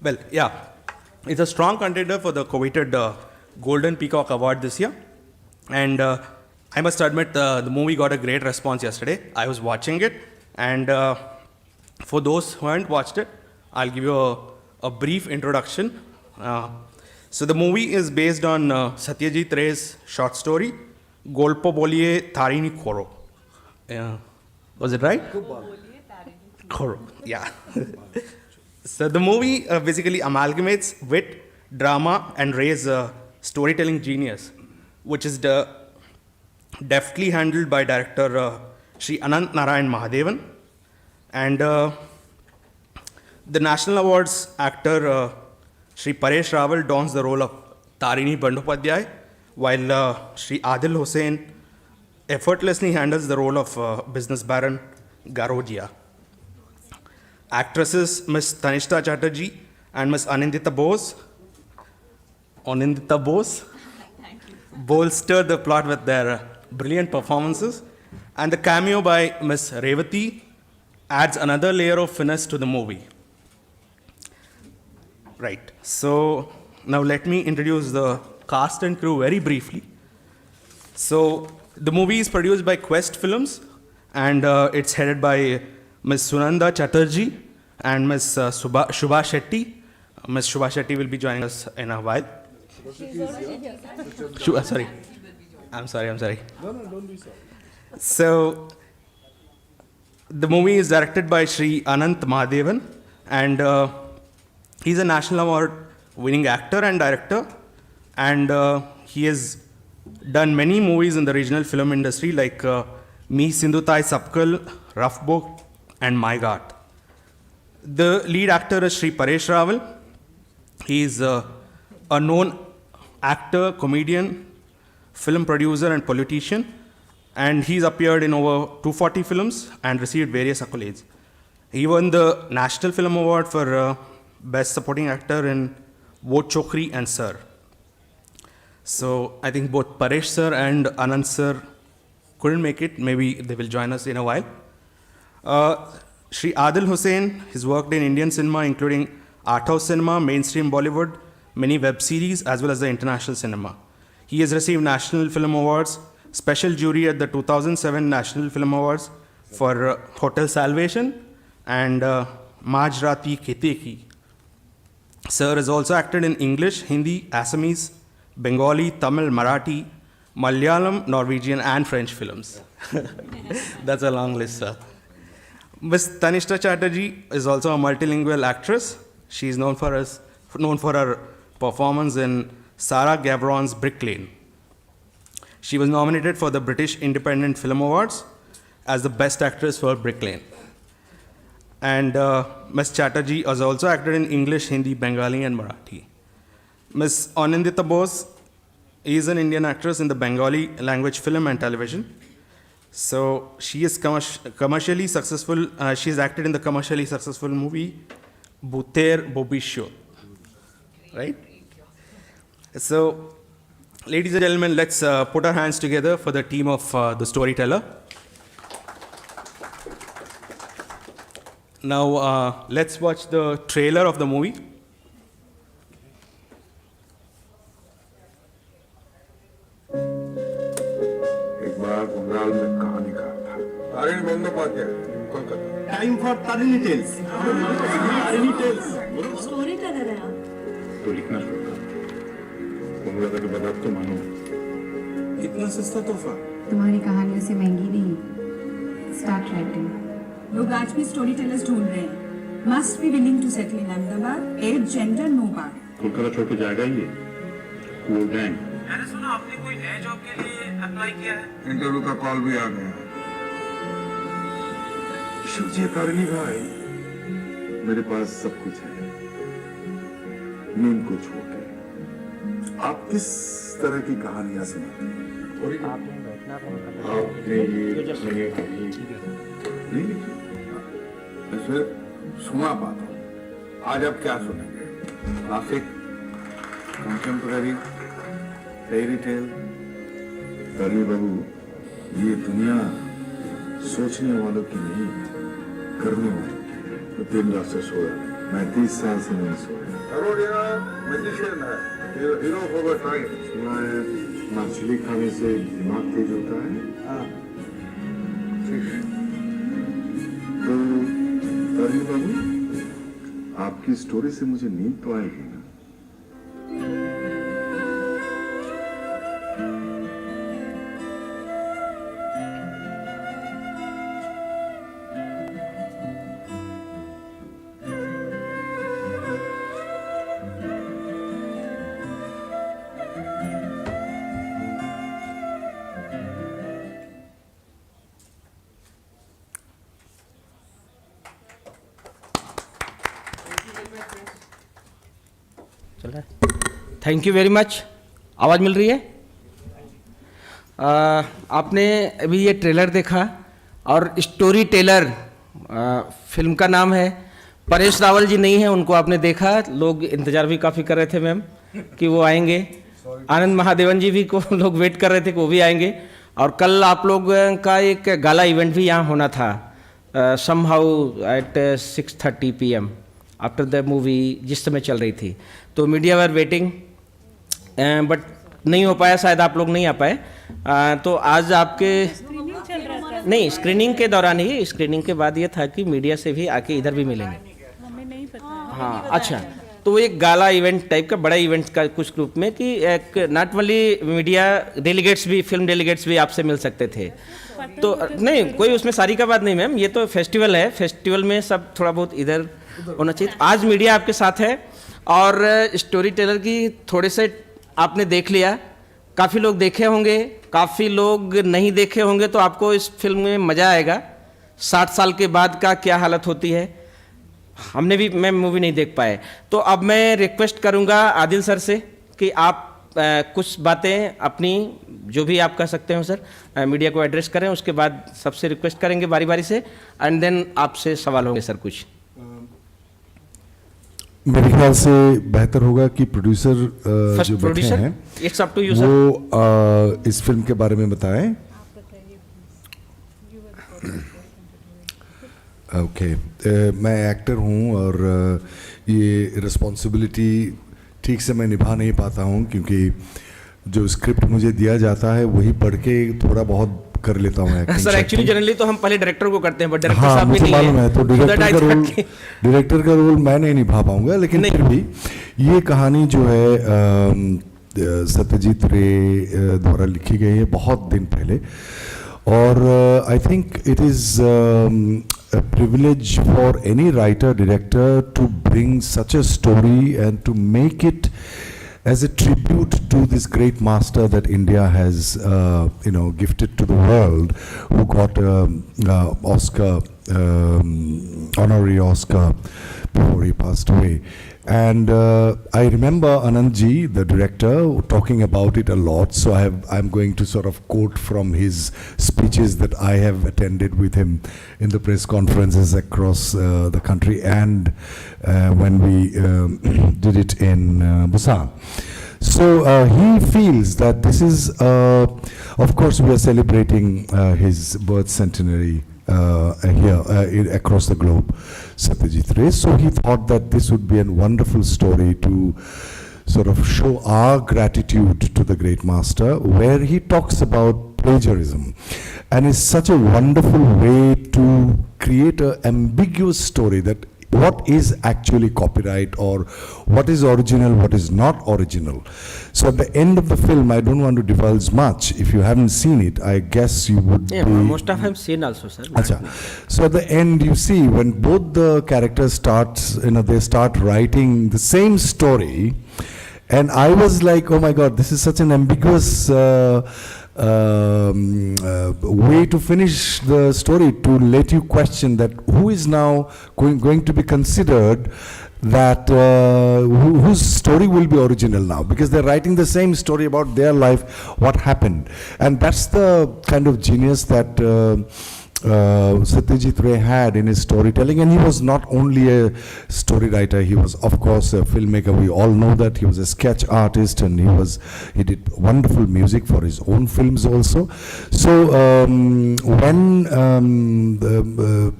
Well, yeah, it's a strong contender for the coveted Golden Peacock Award this year. And I must admit, the movie got a great response yesterday. I was watching it, and for those who haven't watched it, I'll give you a brief introduction. So the movie is based on Satyajit Ray's short story, Golpo Boliye Tarini Khoro. Was it right? Khoro, yeah. So the movie basically amalgamates wit, drama, and Ray's storytelling genius, which is deftly handled by director Sri Anant Narayan Mahadevan. And the National Awards actor Sri Paresh Rawal dons the role of Tarini Bandopadhyay, while Sri Adil Hussain effortlessly handles the role of business baron Garodia. Actresses Miss Tanishta Chatterjee and Miss Anindita Bose bolster the plot with their brilliant performances, and the cameo by Miss Revati adds another layer of finesse to the movie. Right, so now let me introduce the cast and crew very briefly. So the movie is produced by Quest Films, and it's headed by Ms. Sunanda Chatterjee and Ms. Shubha Shetty. Ms. Shubha Shetty will be joining us in a while. Sorry. I'm sorry. No, don't be sorry. So, the movie is directed by Sri Anant Mahadevan, and he's a National Award winning actor and director, and he has done many movies in the regional film industry like Me Sindhutai Sapkal, Rough Book, and My God. The lead actor is Sri Paresh Rawal. He is a known actor, comedian, film producer, and politician, and he's appeared in over 240 films and received various accolades. He won the National Film Award for Best Supporting Actor in Wo Chokri and Sir. So I think both Paresh sir and Anand sir couldn't make it. Maybe they will join us in a while. Sri Adil Hussain has worked in Indian cinema, including art house cinema, mainstream Bollywood, many web series, as well as the international cinema. He has received National Film Awards, special jury at the 2007 National Film Awards for Hotel Salvation and Majrati Keteki. Sir has also acted in English, Hindi, Assamese, Bengali, Tamil, Marathi, Malayalam, Norwegian, and French films. That's a long list, sir. Ms. Tanishta Chatterjee is also a multilingual actress. She is known for her performance in Sarah Gavron's Brick Lane. She was nominated for the British Independent Film Awards as the Best Actress for Brick Lane. And Ms. Chatterjee has also acted in English, Hindi, Bengali, and Marathi. Ms. Anindita Bose is an Indian actress in the Bengali language film and television. So she is commercially successful. She has acted in the commercially successful movie Bhuter Bobisho. Right? So, ladies and gentlemen, let's put our hands together for the team of the storyteller. Now, let's watch the trailer of the movie. एक बार बंगाल में कहानी कहा था Tarini Bandopadhyay Kolkata Time for Tarini Tales. Tarini Tales. Story teller है आप। तो लिखना शुरू कर बंगला का बता तो मानो इतना सस्ता तोहफा। तुम्हारी कहानियों से महंगी नहीं। Start writing. लोग आज भी स्टोरी टेलर्स ढूंढ रहे हैं। Must be willing to settle in Ahmedabad, age, gender, no bar. Kolkata छोड़ के जाएगा ये कूल गैंग। मैंने सुना आपने कोई नए जॉब के लिए अप्लाई किया है। इंटरव्यू का कॉल भी आ गया शिवजी तारिणी भाई मेरे पास सब कुछ है नींद को छोड़ के आप किस तरह की कहानियां सुनाते हैं आपने ये कहानी नहीं लिखी ऐसे सुना पाता हूँ आज आप क्या सुनेंगे classic contemporary fairy tale Tarini Babu ये दुनिया सोचने वालों की नहीं करने वालों की तो दिन रात से सोया मैं 30 साल से नहीं सोया। अरोड़िया मैजिशियन है, हीरो होगा टाइम। सुना है मछली खाने से दिमाग तेज होता है। हाँ ठीक है। तो तरुण बाबू, आपकी स्टोरी से मुझे नींद तो आएगी ना? चल रहा है। Thank you very much. आवाज़ मिल रही है? आपने अभी ये ट्रेलर देखा और स्टोरी टेलर फिल्म का नाम है। परेश रावल जी नहीं है, उनको आपने देखा, लोग इंतज़ार भी काफ़ी कर रहे थे मैम कि वो आएंगे। आनंद महादेवन जी भी को लोग वेट कर रहे थे कि वो भी आएंगे। और कल आप लोग का एक गाला इवेंट भी यहाँ होना था, somehow at 6:30 PM after the movie, जिस समय चल रही थी। तो मीडिया वर वेटिंग बट नहीं हो पाया, शायद आप लोग नहीं आ पाए। तो आज आपके नहीं, स्क्रीनिंग के दौरान ही, स्क्रीनिंग के बाद ये था कि मीडिया से भी आके इधर भी मिलेंगे। हमें नहीं पता। हाँ अच्छा, तो वो एक गाला इवेंट टाइप का बड़ा इवेंट का कुछ ग्रुप में कि एक नॉट ओनली मीडिया डेलीगेट्स भी, फिल्म डेलीगेट्स भी आपसे मिल सकते थे। तो नहीं, कोई उसमें सारी का बात नहीं मैम, ये तो फेस्टिवल है, फेस्टिवल में सब थोड़ा बहुत इधर होना चाहिए। आज मीडिया आपके साथ है और स्टोरी टेलर की थोड़े से आपने देख लिया, काफ़ी लोग देखे होंगे, काफ़ी लोग नहीं देखे होंगे, तो आपको इस फिल्म में मज़ा आएगा। 60 साल के बाद का क्या हालत होती है, हमने भी, मैं मूवी नहीं देख पाए। तो अब मैं रिक्वेस्ट करूंगा आदिल सर से कि आप कुछ बातें अपनी जो भी आप कह सकते हो सर, मीडिया को एड्रेस करें। उसके बाद सबसे रिक्वेस्ट करेंगे बारी बारी से एंड देन आपसे सवाल होंगे सर कुछ। मेरे ख्याल से बेहतर होगा कि प्रोड्यूसर जो बैठे हैं इट्स अप टू यू वो इस फिल्म के बारे में बताएं। ओके, मैं एक्टर हूं और ये रिस्पॉन्सिबिलिटी ठीक से मैं निभा नहीं पाता हूं, क्योंकि जो स्क्रिप्ट मुझे दिया जाता है वही पढ़ के थोड़ा बहुत कर लेता हूँ। सर एक्चुअली जनरली तो हम पहले डायरेक्टर को करते हैं, बट डायरेक्टर हाँ, साहब भी मुझे नहीं मालूम है, तो है। डायरेक्टर का रोल मैं नहीं निभा पाऊंगा, लेकिन फिर भी ये कहानी जो है सत्यजीत रे द्वारा लिखी गई है बहुत दिन पहले, और I think it is a privilege for any writer director to bring such a story and to make it as a tribute to this great master that India has gifted to the world, who got Oscar, honorary Oscar before he passed away. And I remember Anand ji, the director, talking about it a lot, so I'm going to sort of quote from his speeches that I have attended with him in the press conferences across the country, and when we did it in Busan. So he feels that this is, of course we are celebrating his birth centenary here across the globe, Satyajit Ray. So he thought that this would be a wonderful story to sort of show our gratitude to the great master, where he talks about plagiarism, and it's such a wonderful way to create an ambiguous story that what is actually copyright or what is original, what is not original. So at the end of the film, I don't want to divulge much. If you haven't seen it, I guess you would yeah, be... most of them seen also, sir. Achha. So at the end, you see, when both the characters they start writing the same story, and I was like, oh my God, this is such an ambiguous way to finish the story, to let you question that who is now going to be considered that whose story will be original now, because they're writing the same story about their life, what happened. And that's the kind of genius that Satyajit Ray had in his storytelling, and he was not only a story writer, he was of course a filmmaker. We all know that he was a sketch artist, and he did wonderful music for his own films also. So when the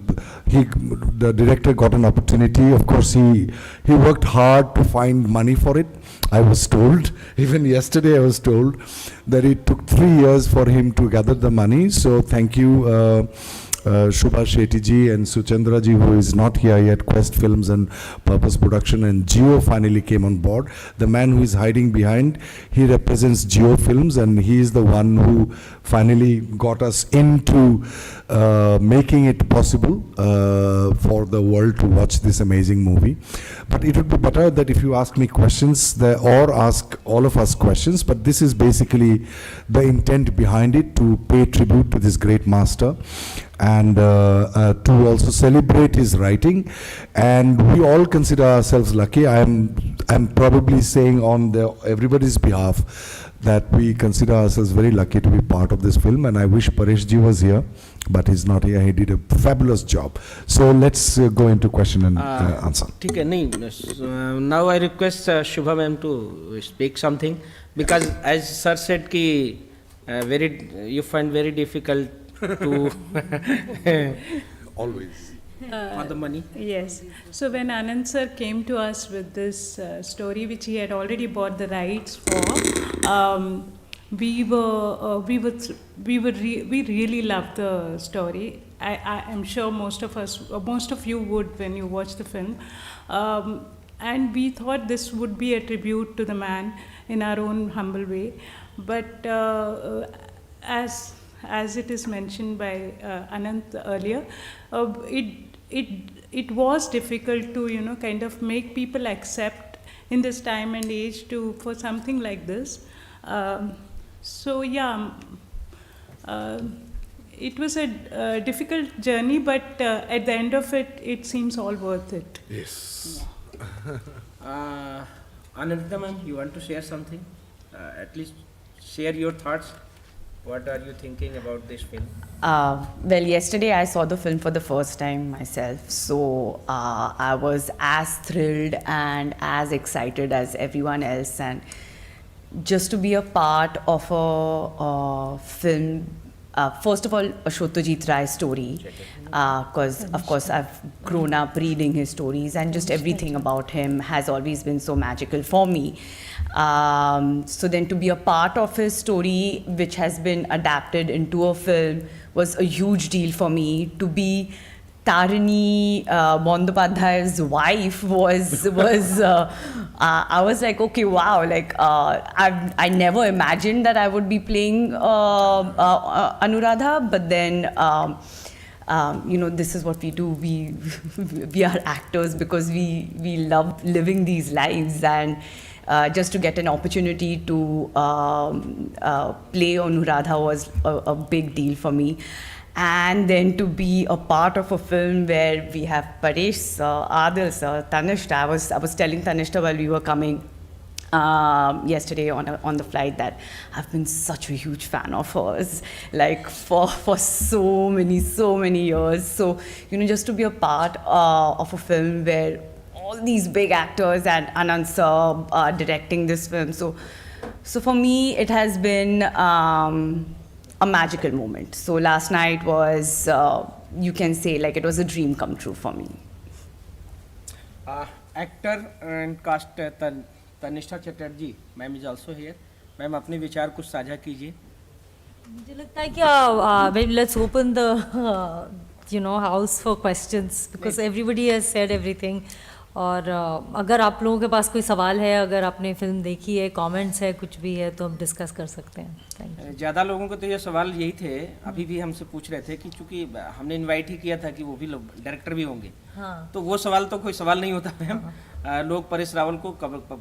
director got an opportunity, of course he worked hard to find money for it. I was told, even yesterday I was told, that it took 3 years for him to gather the money. So thank you, Shubha Shetty ji and Suchandra ji, who is not here yet, Quest Films and Purpose Production, and Jio finally came on board. The man who is hiding behind, he represents Jio Films, and he is the one who finally got us into making it possible for the world to watch this amazing movie. But it would be better that if you ask me questions or ask all of us questions, but this is basically the intent behind it, to pay tribute to this great master, and to also celebrate his writing. And we all consider ourselves lucky. I'm probably saying on everybody's behalf that we consider ourselves very lucky to be part of this film, and I wish Paresh ji was here, but he's not here. He did a fabulous job. So let's go into question and answer. ठीक है, नहीं, now I request Shubha ma'am to speak something, because as sir said कि you find very difficult to Always. for the money. Yes. So when Anand sir came to us with this story, which he had already bought the rights for, we really loved the story. I am sure most of you would when you watch the film, and we thought this would be a tribute to the man in our own humble way. But as it is mentioned by Anant earlier, it was difficult to kind of make people accept in this time and age for something like this. So yeah, it was a difficult journey, but at the end of it, it seems all worth it. Yes. Anandita ma'am, you want to share something? At least share your thoughts. What are you thinking about this film? Well, yesterday I saw the film for the first time myself, so I was as thrilled and as excited as everyone else, and just to be a part of a film, first of all, a Satyajit Ray story, because of course I've grown up reading his stories, and just everything about him has always been so magical for me. So then to be a part of his story, which has been adapted into a film, was a huge deal for me. To be Tarini Bandopadhyay's wife was I was like, okay, wow, like I never imagined that I would be playing Anuradha, but then this is what we do. We are actors because we love living these lives, and just to get an opportunity to play Anuradha was a big deal for me. And then to be a part of a film where we have Paresh sir, Adil sir, Tanishta. I was telling Tanishta while we were coming yesterday on the flight that I've been such a huge fan of hers, like for so many years. So just to be a part of a film where all these big actors and Anand sir directing this film. So for me, it has been a magical moment. So last night was, you can say, like it was a dream come true for me. Actor and cast Tanishta Chatterjee, ma'am is also here. Ma'am, अपने विचार कुछ साझा कीजिए. मुझे लगता है कि maybe let's open the house for questions, because everybody has said everything. और अगर आप लोगों के पास कोई सवाल है, अगर आपने फिल्म देखी है, कमेंट्स है, कुछ भी है, तो हम डिस्कस कर सकते हैं. ज़्यादा लोगों को तो ये सवाल यही थे, अभी भी हमसे पूछ रहे थे कि चूंकि हमने इनवाइट ही किया था कि वो भी लोग डायरेक्टर भी होंगे, हाँ. तो वो सवाल तो कोई सवाल नहीं होता मैम. हाँ. लोग परेश रावल को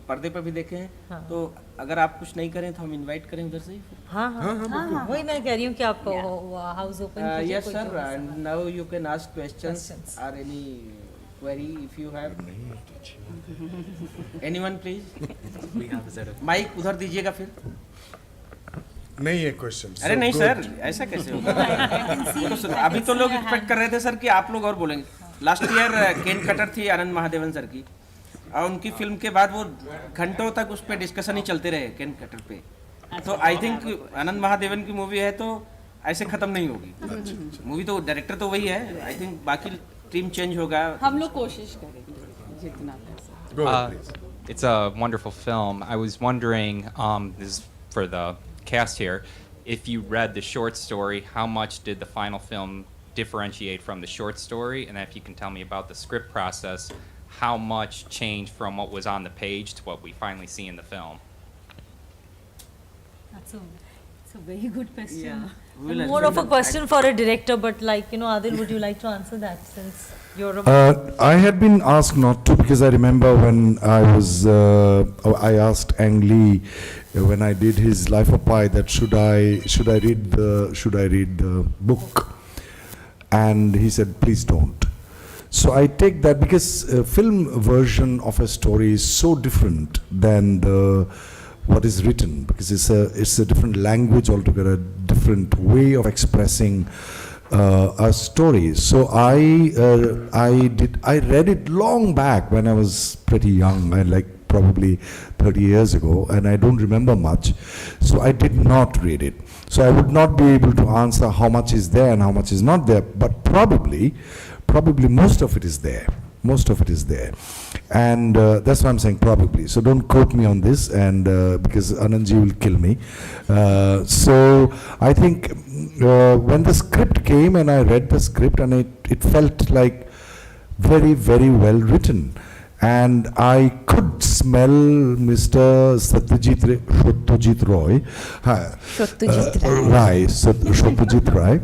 पर्दे पर भी देखे हैं, हाँ. तो अगर आप कुछ नहीं करें तो हम इन्वाइट करें उधर से ही. हाँ हाँ हाँ, वही मैं कह रही हूँ कि आप house open. Yes sir, now you can ask questions और any query if you have. Anyone please? We have a set of mic उधर दीजिएगा फिर. नहीं है क्वेश्चन. अरे नहीं सर, ऐसा कैसे होगा? देखो सर, अभी तो लोग एक्सपेक्ट कर रहे थे सर कि आप लोग और बोलेंगे. लास्ट ईयर केन कटर थी आनंद महादेवन सर की, और उनकी फिल्म के बाद वो घंटों तक उस पर डिस्कशन ही चलते रहे केन कटर पे. तो आई थिंक आनंद महादेवन की मूवी है तो ऐसे खत्म नहीं होगी मूवी. तो डायरेक्टर तो वही है. आई थिंक बाकी टीम चेंज होगा. हम लोग कोशिश करेंगे जितना कर सकते. It's a wonderful film. I was wondering, this is for the cast here, if you read the short story, how much did the final film differentiate from the short story? And if you can tell me about the script process, how much changed from what was on the page to what we finally see in the film? That's a very good question. Yeah. And more of a question for a director, but like, Adil, would you like to answer that since you're a... I had been asked not to, because I remember when I asked Ang Lee when I did his Life of Pi that should I read the book, and he said please don't. So I take that because a film version of a story is so different than what is written, because it's a different language altogether, different way of expressing a story. So I read it long back when I was pretty young, like probably 30 years ago, and I don't remember much. So I did not read it. So I would not be able to answer how much is there and how much is not there, but probably most of it is there. Most of it is there. And that's why I'm saying probably. So don't quote me on this, and because Anandji will kill me. So I think when the script came and I read the script, and it felt like very, very well written. And I could smell Mr. Satyajit Roy. Satyajit Ray.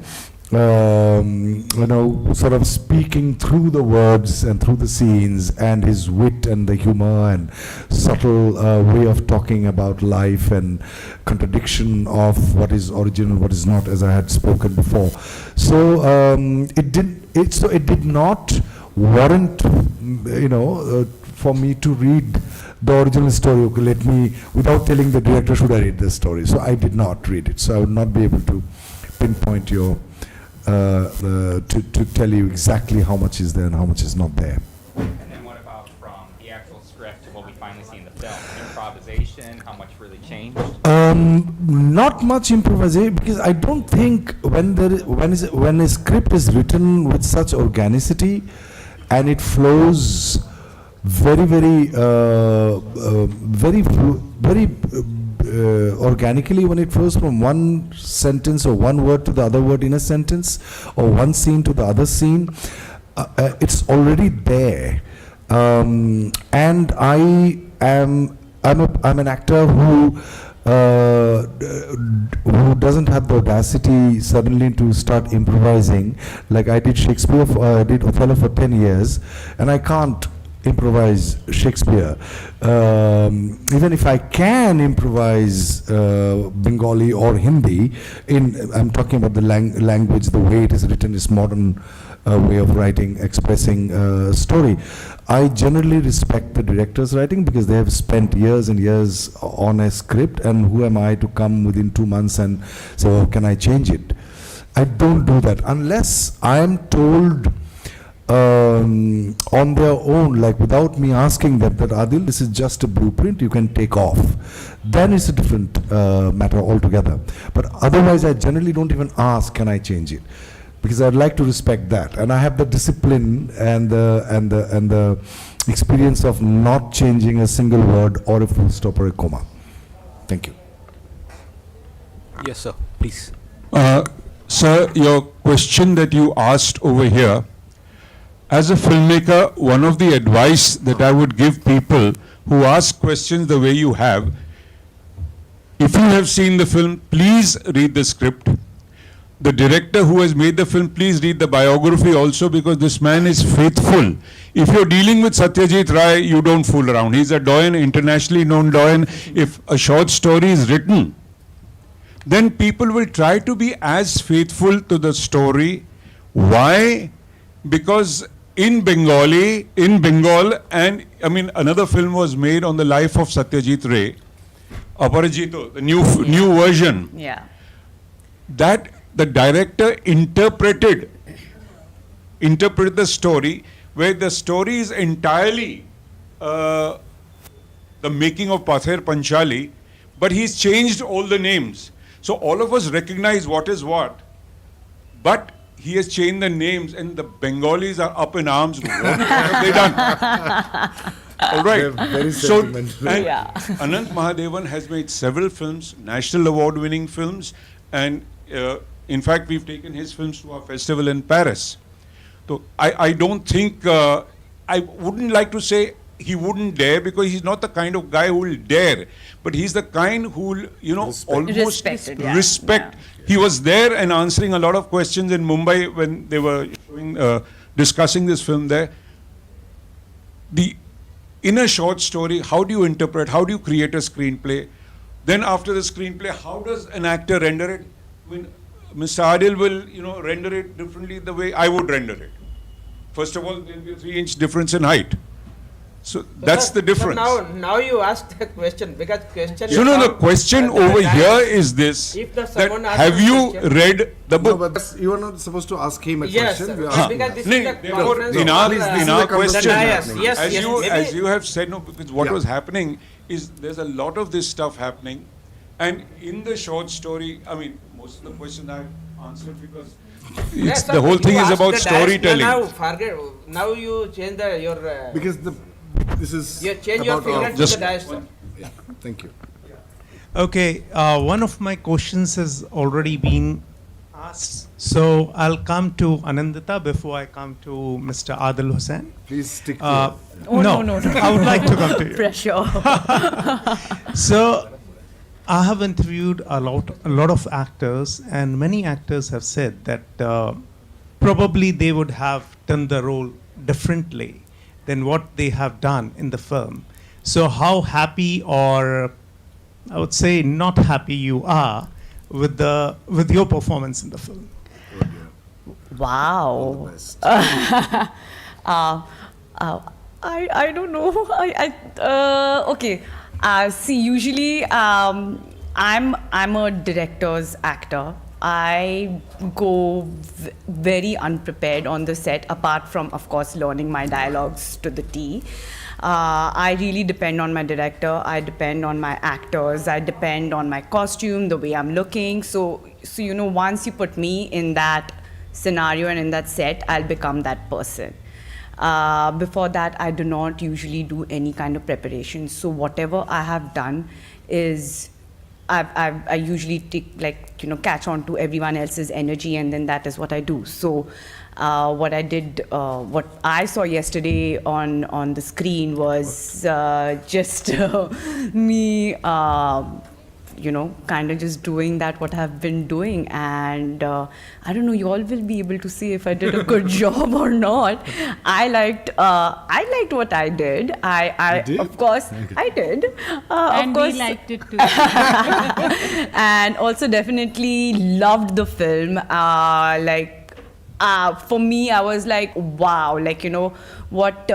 Sort of speaking through the words and through the scenes, and his wit and the humor and subtle way of talking about life and contradiction of what is original, what is not, as I had spoken before. So it did not warrant, for me to read the original story. Okay, let me, without telling the director, should I read the story? So I did not read it. So I would not be able to pinpoint your to tell you exactly how much is there and how much is not there. And then what about from the actual script to what we finally see in the film? Improvisation, how much really changed? Not much improvisation, because I don't think when a script is written with such organicity and it flows very, very, organically, when it flows from one sentence or one word to the other word in a sentence, or one scene to the other scene, it's already there. And I'm an actor who doesn't have the audacity suddenly to start improvising. Like I did Shakespeare, I did Othello for 10 years, and I can't improvise Shakespeare. Even if I can improvise Bengali or Hindi, I'm talking about the language, the way it is written, is modern way of writing, expressing story. I generally respect the director's writing, because they have spent years and years on a script, and who am I to come within 2 months and say, oh, can I change it? I don't do that unless I am told on their own, like without me asking them, that Adil, this is just a blueprint, you can take off. Then it's a different matter altogether. But otherwise, I generally don't even ask, can I change it? Because I'd like to respect that, and I have the discipline and the experience of not changing a single word or a full stop or a comma. Thank you. Yes, sir. Please. Sir, your question that you asked over here, as a filmmaker, one of the advice that I would give people who ask questions the way you have, if you have seen the film, please read the script. The director who has made the film, please read the biography also, because this man is faithful. If you're dealing with Satyajit Ray, you don't fool around. He's a doyen, internationally known doyen. If a short story is written, then people will try to be as faithful to the story. Why? Because in Bengal, and I mean, another film was made on the life of Satyajit Ray. Aparajito, the new version, Yeah. that the director interpreted the story, where the story is entirely the making of Pather Panchali, but he's changed all the names. So all of us recognize what is what, but he has changed the names, and the Bengalis are up in arms. What have they done? All right. They're very So, sentimental. and Yeah. Anant Mahadevan has made several films, national award-winning films, and in fact, we've taken his films to our festival in Paris. So I don't think, I wouldn't like to say he wouldn't dare, because he's not the kind of guy who will dare, but he's the kind who will, almost Respected, yeah. respect. He was there and answering a lot of questions in Mumbai when they were discussing this film there. In a short story, how do you interpret, how do you create a screenplay? Then after the screenplay, how does an actor render it? I mean, Mr. Adil will, render it differently the way I would render it. First of all, there'll be a 3-inch difference in height. So that's the difference. Now you asked the question, because question So no, the question over here is this, If the that someone asks have a you question- read the No, book? but you are not supposed to ask him a Yes, question. sir. We are Huh. asking Because us. this is No, the therefore, conference in of our, all, in this is our the conversation question, happening. Yes, as yes, as maybe- you have said, no, because what Yeah. was happening is there's a lot of this stuff happening, and in the short story, I mean, most of the questions I've answered because Yes, sir, the whole you thing is asked about the storytelling. Now forget. Now you change your. Because this is You change your about our- figure to just- the diaster. Yeah, thank you. Okay, one of my questions has already been asked, so I'll come to Anandita before I come to Mr. Adil Hussain. Please stick to Oh, no. I would like to come to you. Pressure. So, I have interviewed a lot of actors, and many actors have said that probably they would have done the role differently than what they have done in the film. So, how happy, or I would say not happy, you are with your performance in the film? Wow. best. I don't know. Okay. See, usually I'm a director's actor. I go very unprepared on the set, apart from, of course, learning my dialogues to the T. I really depend on my director. I depend on my actors. I depend on my costume, the way I'm looking. So once you put me in that scenario and in that set, I'll become that person. Before that, I do not usually do any kind of preparation. So whatever I have done is I usually catch on to everyone else's energy, and then that is what I do. So what I did, what I saw yesterday on the screen was just me, kind of just doing that what I've been doing, and I don't know, you all will be able to see if I did a good job or not. I liked what I did. I did? Of course I did. And of course, we liked it too. and also definitely loved the film. For me, I was like, wow, what,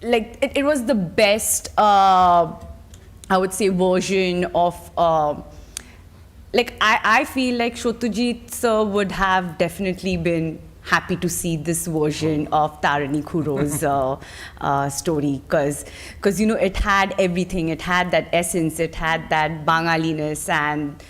it was the best, I would say, version of, I feel like Shotyajit sir would have definitely been happy to see this version of Tarani Khuro's story, because it had everything. It had that essence, it had that Bangaliness, and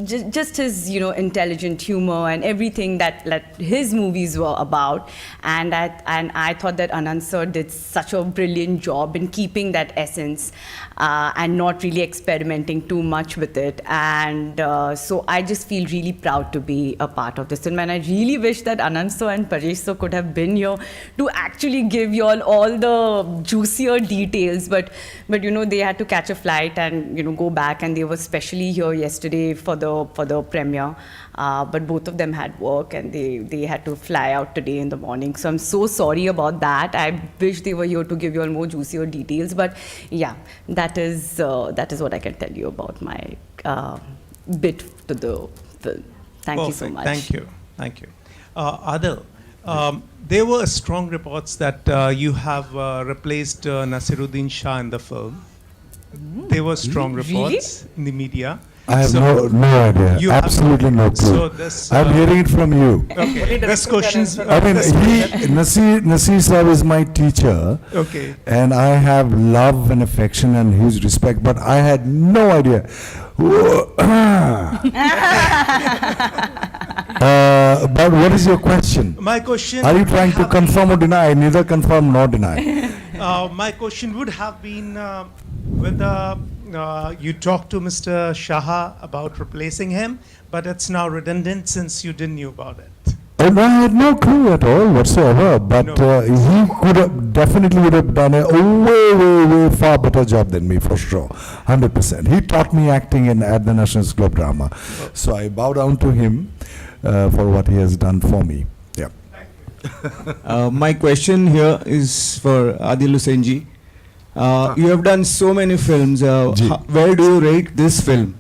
just his intelligent humor and everything that his movies were about. And I thought that Anand sir did such a brilliant job in keeping that essence and not really experimenting too much with it. And so I just feel really proud to be a part of this film, and I really wish that Anand sir and Paresh sir could have been here to actually give you all the juicier details, but they had to catch a flight and go back, and they were specially here yesterday for the premiere, but both of them had work and they had to fly out today in the morning. So I'm so sorry about that. I wish they were here to give you all more juicier details, but yeah, that is what I can tell you about my bit to the film. Thank you so much. Thank you. Adil, there were strong reports that you have replaced Nasiruddin Shah in the film. There were strong reports in the media. I have So no idea. you have- Absolutely no clue. So this, I'm hearing it from you. Okay, this questions. I mean, Nasir Saab is my teacher. Okay. And I have love and affection and huge respect, but I had no idea. But what is your question? My question. Are you trying to have confirm or deny? Neither confirm nor deny. My question would have been whether you talked to Mr. Shah about replacing him, but it's now redundant since you didn't know about it. And I had no clue at all whatsoever, but he could have definitely would have done a way far better job than me, for sure, 100%. He taught me acting at the National School of Drama, so I bow down to him for what he has done for me. Yeah. My question here is for Adil Hussain ji. You have done so many films. Where do you rate this film?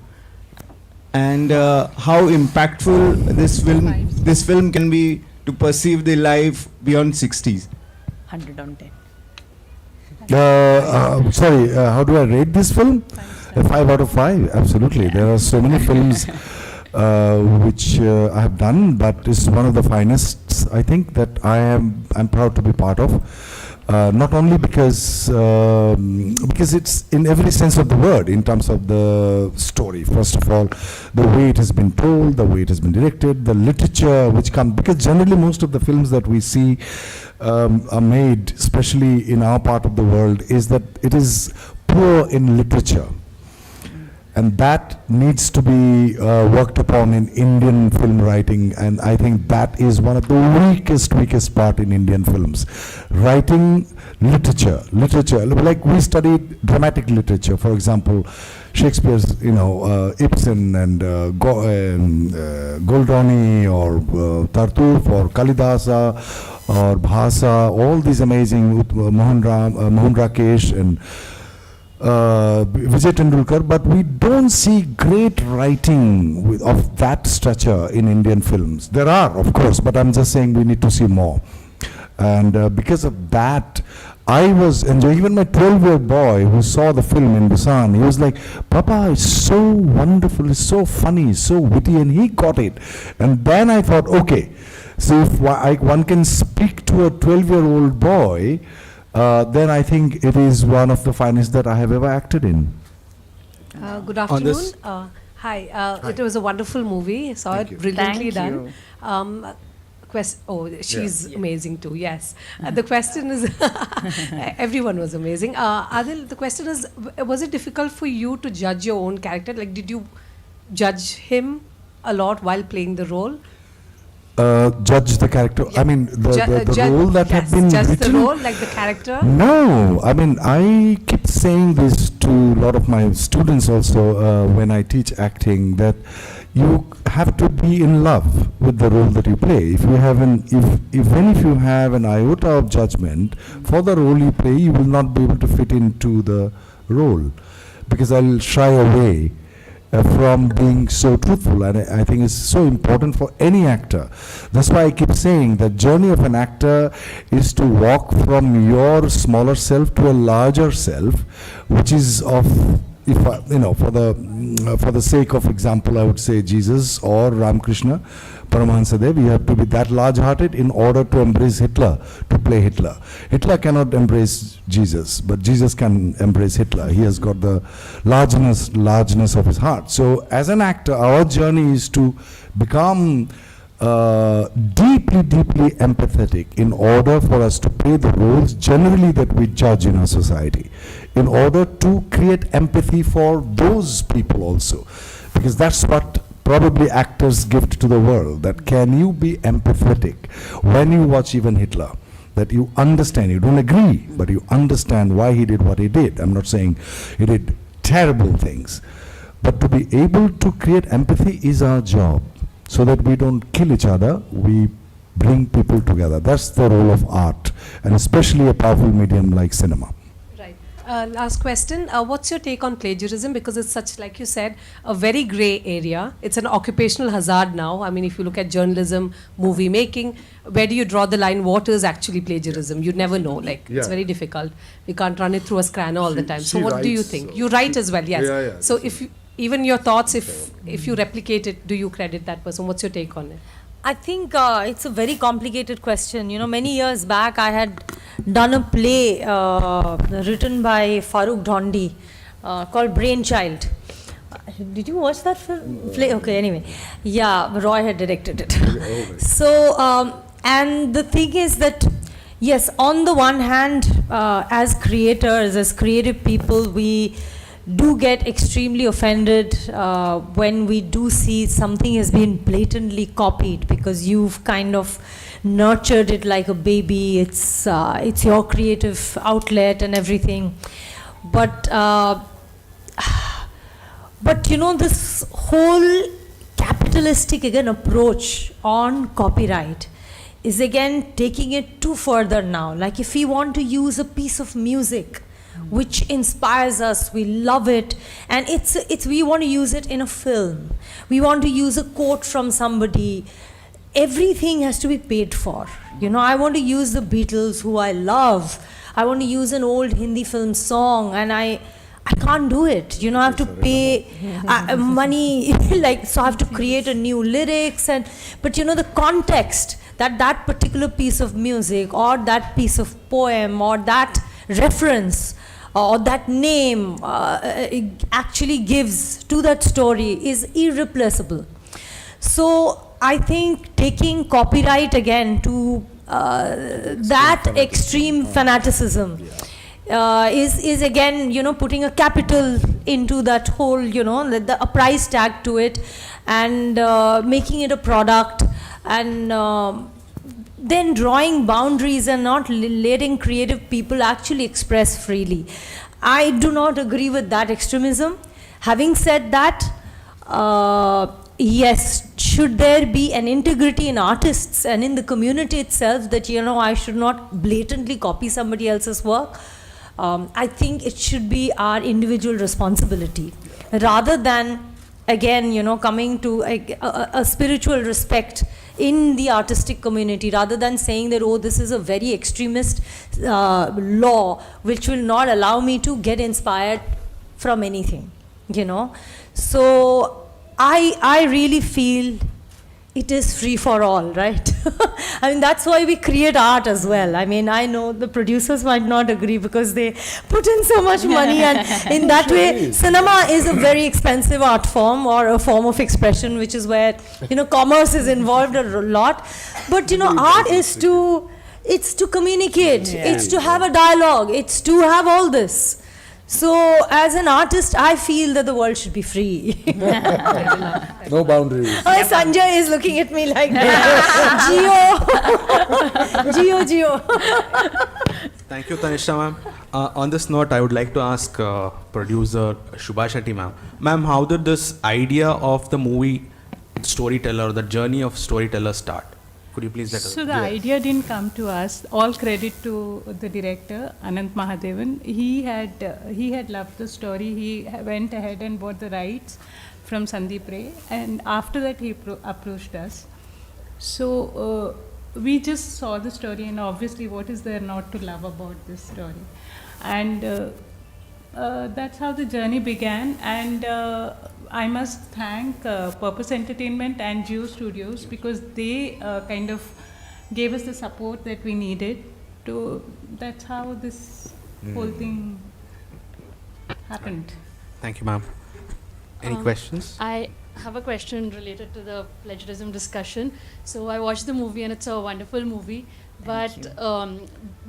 And how impactful this film can be to perceive the life beyond 60s? 100 on 10. Sorry, how do I rate this film? 5 out of 5, absolutely. There are so many films which I have done, but it's one of the finest, I think, that I'm proud to be part of. Not only because it's in every sense of the word, in terms of the story, first of all, the way it has been told, the way it has been directed, the literature which comes, because generally most of the films that we see are made, especially in our part of the world, is that it is poor in literature. And that needs to be worked upon in Indian film writing, and I think that is one of the weakest part in Indian films. Writing literature, like we studied dramatic literature, for example, Shakespeare's, Ibsen and Goldoni or Tartuffe or Kalidasa or Bhasa, all these amazing, Mohan Rakesh and Vijay Tendulkar, but we don't see great writing of that stature in Indian films. There are, of course, but I'm just saying we need to see more. And because of that, I was enjoying, even my 12-year-old boy who saw the film in Busan, he was like, Papa, it's so wonderful, it's so funny, it's so witty, and he got it. And then I thought, okay, so if one can speak to a 12-year-old boy, then I think it is one of the finest that I have ever acted in. Good afternoon. Hi. It was a wonderful movie. Saw it brilliantly done. She's amazing too. Yes. The question is, everyone was amazing. Adil, the question is, was it difficult for you to judge your own character? Like, did you judge him a lot while playing the role? Judge the character. I mean, the role that had been judge written. the role, like the character. No, I mean, I keep saying this to a lot of my students also when I teach acting, that you have to be in love with the role that you play. If you have even if you have an iota of judgment for the role you play, you will not be able to fit into the role, because I'll shy away from being so truthful, and I think it's so important for any actor. That's why I keep saying the journey of an actor is to walk from your smaller self to a larger self, which is of, for the sake of example, I would say Jesus or Ramakrishna Paramahansadev, you have to be that large-hearted in order to embrace Hitler, to play Hitler. Hitler cannot embrace Jesus, but Jesus can embrace Hitler. He has got the largeness of his heart. So as an actor, our journey is to become deeply empathetic in order for us to play the roles generally that we judge in our society, in order to create empathy for those people also, because that's what probably actors gift to the world, that can you be empathetic when you watch even Hitler, that you understand, you don't agree, but you understand why he did what he did. I'm not saying he did terrible things, but to be able to create empathy is our job, so that we don't kill each other, we bring people together. That's the role of art, and especially a powerful medium like cinema. Right. Last question. What's your take on plagiarism? Because it's such, like you said, a very grey area. It's an occupational hazard now. I mean, if you look at journalism, movie making, where do you draw the line? What is actually plagiarism? You never know. Like, it's very difficult. We can't run it through a scanner all the time. So what do you think? You write as well, yes. So if you, even your thoughts, if you replicate it, do you credit that person? What's your take on it? I think it's a very complicated question. You know, many years back I had done a play written by Farooq Dhondi called Brainchild. Did you watch that film? Play? Okay, anyway. Yeah, Roy had directed it. So, and the thing is that, yes, on the one hand, as creators, as creative people, we do get extremely offended when we do see something has been blatantly copied, because you've kind of nurtured it like a baby. It's your creative outlet and everything. But you know, this whole capitalistic again approach on copyright is again taking it too further now. Like, if we want to use a piece of music which inspires us, we love it, and we want to use it in a film, we want to use a quote from somebody, everything has to be paid for. You know, I want to use the Beatles, who I love, I want to use an old Hindi film song, and I can't do it. You know, I have to pay money, like, so I have to create a new lyrics, but you know, the context that particular piece of music or that piece of poem or that reference or that name actually gives to that story is irreplaceable. So I think taking copyright again to that extreme fanaticism is again, you know, putting a capital into that whole, you know, a price tag to it, and making it a product, and then drawing boundaries and not letting creative people actually express freely. I do not agree with that extremism. Having said that, yes, should there be an integrity in artists and in the community itself, that, you know, I should not blatantly copy somebody else's work. I think it should be our individual responsibility, rather than, again, you know, coming to a spiritual respect in the artistic community, rather than saying that, oh, this is a very extremist law which will not allow me to get inspired from anything, you know. So I really feel it is free for all, right? I mean, that's why we create art as well. I mean, I know the producers might not agree because they put in so much money, and in that way, cinema is a very expensive art form, or a form of expression, which is where, you know, commerce is involved a lot. But, you know, art is it's to communicate, it's to have a dialogue, it's to have all this. So, as an artist, I feel that the world should be free. No boundaries. Oh, Sanjay is looking at me like Geo. Thank you, Tanisha ma'am. On this note, I would like to ask producer Shubha Shetty ma'am. Ma'am, how did this idea of the movie Storyteller, the journey of Storyteller start? Could you please let us know? So the idea didn't come to us. All credit to the director, Anant Mahadevan. He had loved the story. He went ahead and bought the rights from Sandeep Ray, and after that he approached us. So we just saw the story, and obviously what is there not to love about this story? And that's how the journey began. And I must thank Purpose Entertainment and Geo Studios, because they kind of gave us the support that we needed to. That's how this whole thing happened. Thank you, ma'am. Any questions? I have a question related to the plagiarism discussion. So I watched the movie and it's a wonderful movie. But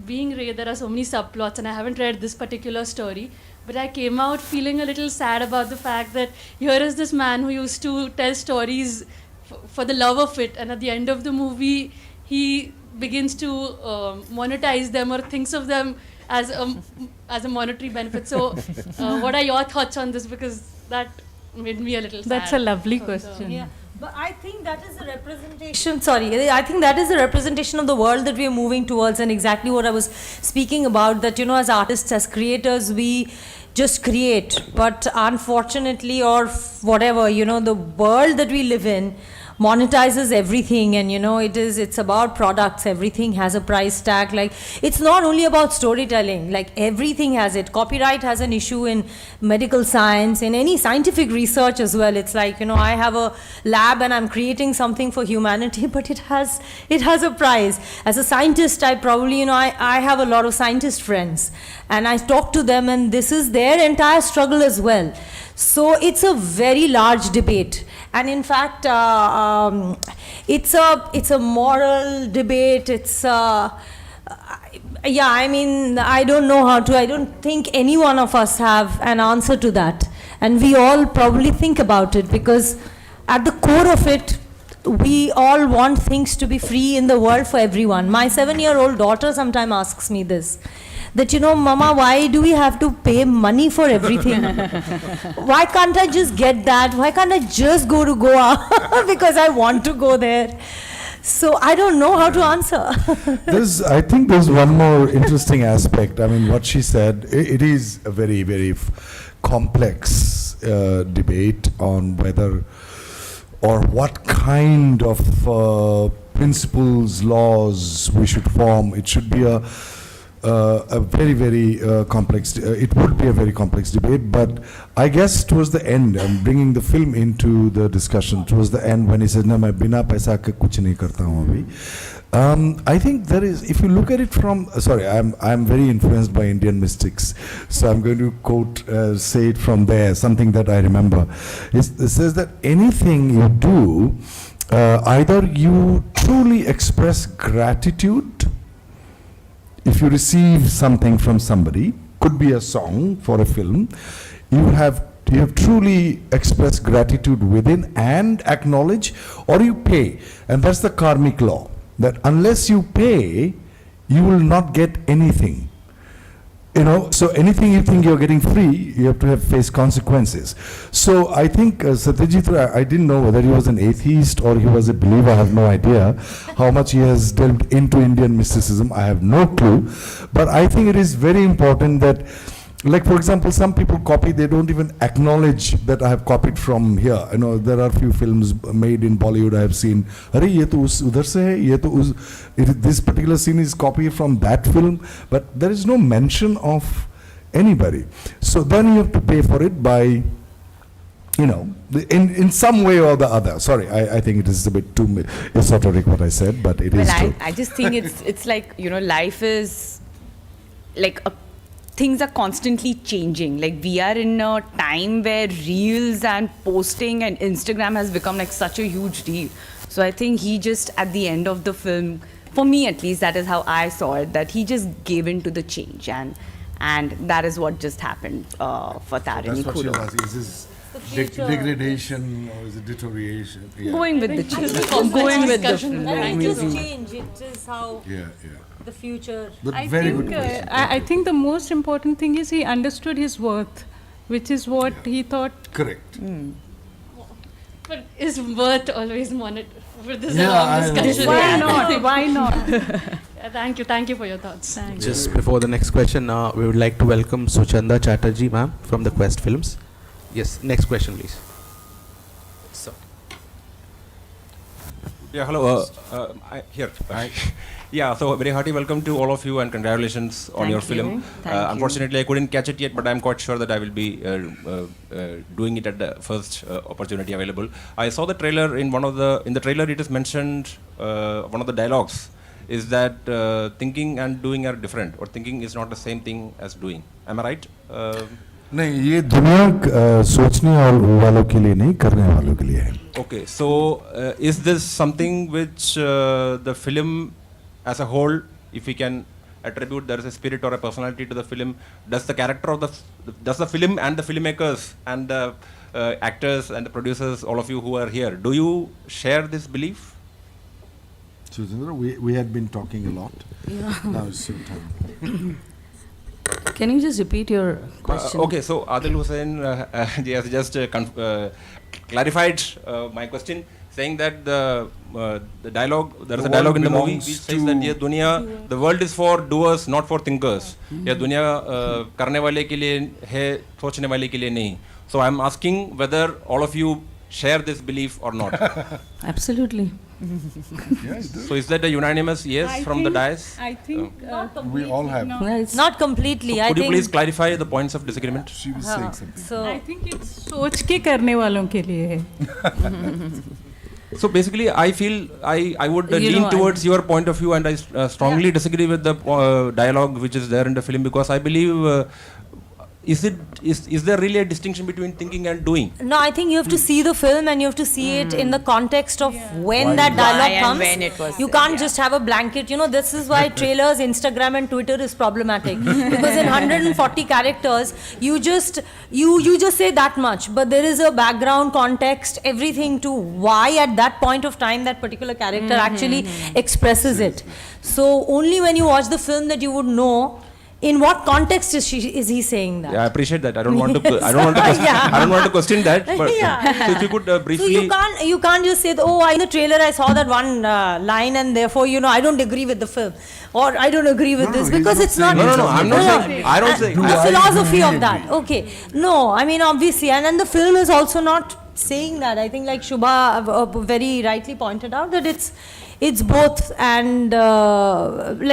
being Ray, there are so many subplots, and I haven't read this particular story. But I came out feeling a little sad about the fact that here is this man who used to tell stories for the love of it, and at the end of the movie, he begins to monetize them or thinks of them as a monetary benefit. So what are your thoughts on this? Because that made me a little sad. That's a lovely question. Yeah. But I think that is a representation, I think that is a representation of the world that we are moving towards, and exactly what I was speaking about, that, as artists, as creators, we just create. But unfortunately, or whatever, the world that we live in monetizes everything, and it's about products. Everything has a price tag. Like, it's not only about storytelling, like everything has it. Copyright has an issue in medical science, in any scientific research as well. It's like, I have a lab and I'm creating something for humanity, but it has a price. As a scientist, I probably, I have a lot of scientist friends, and I talk to them, and this is their entire struggle as well. So it's a very large debate, and in fact, it's a moral debate. It's I don't know how to. I don't think any one of us have an answer to that, and we all probably think about it, because at the core of it, we all want things to be free in the world for everyone. My 7-year-old daughter sometimes asks me this, that, Mama, why do we have to pay money for everything? Why can't I just get that? Why can't I just go to Goa because I want to go there? So I don't know how to answer. I think there's one more interesting aspect. I mean, what she said, it is a very, very complex debate on whether or what kind of principles, laws we should form. It should be a very, very complex, it would be a very complex debate, but I guess towards the end, I'm bringing the film into the discussion, towards the end when he says, "Na, main bina paisa ke kuch nahi karta hu abhi." I think there is, if you look at it from, I'm very influenced by Indian mystics, so I'm going to quote, say it from there, something that I remember. It says that anything you do, either you truly express gratitude, if you receive something from somebody, could be a song for a film, you have truly expressed gratitude within and acknowledge, or you pay. And that's the karmic law, that unless you pay, you will not get anything. So anything you think you're getting free, you have to face consequences. So I think Satyajit Ray, I didn't know whether he was an atheist or he was a believer. I have no idea how much he has delved into Indian mysticism. I have no clue. But I think it is very important that, like, for example, some people copy, they don't even acknowledge that I have copied from here. There are few films made in Bollywood I have seen. Arey, ye to udhar se hai, ye to this particular scene is copied from that film, but there is no mention of anybody. So then you have to pay for it by, in some way or the other. Sorry, I think it is a bit too esoteric what I said, but it is true. I just think it's like, life is like things are constantly changing. Like, we are in a time where reels and posting and Instagram has become like such a huge deal. So I think he just, at the end of the film, for me at least, that is how I saw it, that he just gave in to the change, and that is what just happened for Tarini Khudo. Is this degradation or is it deterioration? Yeah. Going with the change. Going with the film. And it is change. It is how the future. But I very think, good question. I think the most important thing is he understood his worth, which is what he thought. Correct. But is worth always monitored? For this Yeah, long discussion. Why not? Why not? Thank you for your thoughts. Just before the next question, we would like to welcome Suchanda Chatterjee, ma'am, from the Quest Films. Yes, next question, please. So. Yeah, hello. Yeah, so very hearty welcome to all of you and congratulations on your film. Unfortunately, I couldn't catch it yet, but I'm quite sure that I will be doing it at the first opportunity available. I saw the trailer. In the trailer, it is mentioned one of the dialogues is that thinking and doing are different, or thinking is not the same thing as doing. Am I right? नहीं, ये दुनिया सोचने वालों के लिए नहीं, करने वालों के लिए है. Okay, so is this something which the film as a whole, if we can attribute there is a spirit or a personality to the film, does the film and the filmmakers and the actors and the producers, all of you who are here, do you share this belief? Sujendra, we had been talking a lot. Yeah. Now it's your time. Can you just repeat your question? Okay, so Adil Hussain has just clarified my question. saying that the dialogue, there is a dialogue in the movie which says that ये दुनिया, the world is for doers, not for thinkers. ये दुनिया करने वाले के लिए है, सोचने वाले के लिए नहीं. So I am asking whether all of you share this belief or not. Absolutely. So is that a unanimous yes from the dais? I think We all have. Not completely. So I could you think. please clarify the points of disagreement? She was saying something. So I think it's सोच के करने वालों के लिए है. So basically, I feel I would lean towards your point of view, and I strongly disagree with the dialogue which is there in the film, because I believe is there really a distinction between thinking and doing? No, I think you have to see the film and you have to see it in the context of when that dialogue Why and comes. when it was You said, can't just have a blanket. You know, this is why trailers, Instagram and Twitter is problematic. Because in 140 characters, you just say that much. But there is a background, context, everything to why at that point of time that particular character actually expresses it. So only when you watch the film that you would know in what context is he saying that. Yeah, I appreciate that. I don't want to. I don't want to. I don't want to question that. But so if you could briefly. So you can't just say, in the trailer I saw that one line and therefore I don't agree with the film, or I don't agree with this, because it's not. No. I'm not saying. I don't say. The philosophy of that. Okay. No, I mean obviously, and then the film is also not saying that. I think like Shubha very rightly pointed out that it's both, and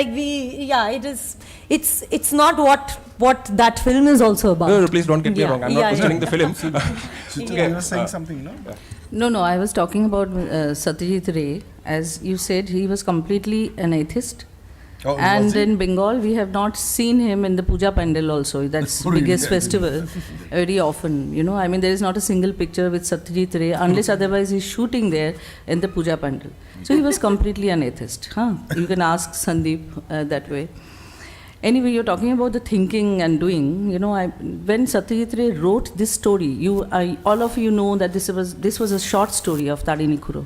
it is. It's not what that film is also about. No, please don't get me wrong. I'm not questioning the film. You were saying something, no? No, I was talking about Satyajit Ray. As you said, he was completely an atheist. Oh, and in Bengal, we have not seen him in the Puja Pandal also. That's the biggest festival very often. I mean, there is not a single picture with Satyajit Ray, unless otherwise he's shooting there in the Puja Pandal. So he was completely an atheist. You can ask Sandeep that way. Anyway, you're talking about the thinking and doing. When Satyajit Ray wrote this story, all of you know that this was a short story of Tarini Khuro.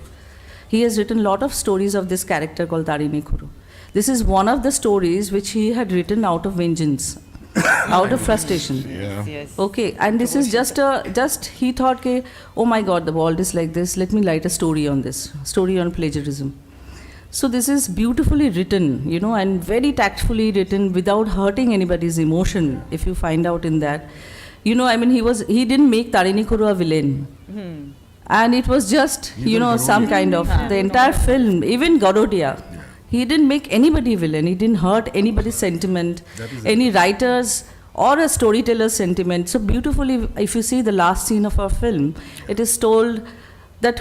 He has written a lot of stories of this character called Tarini Khuro. This is one of the stories which he had written out of vengeance, out of frustration. Yes. Okay, and this is just he thought, oh my God, the world is like this. Let me write a story on this, story on plagiarism. So this is beautifully written, and very tactfully written without hurting anybody's emotion, if you find out in that. I mean, he didn't make Tarini Khuro a villain. And it was just, some kind of, the entire film, even Garodia, he didn't make anybody villain. He didn't hurt anybody's sentiment, any writer's or a storyteller's sentiment. So beautifully, if you see the last scene of our film, it is told that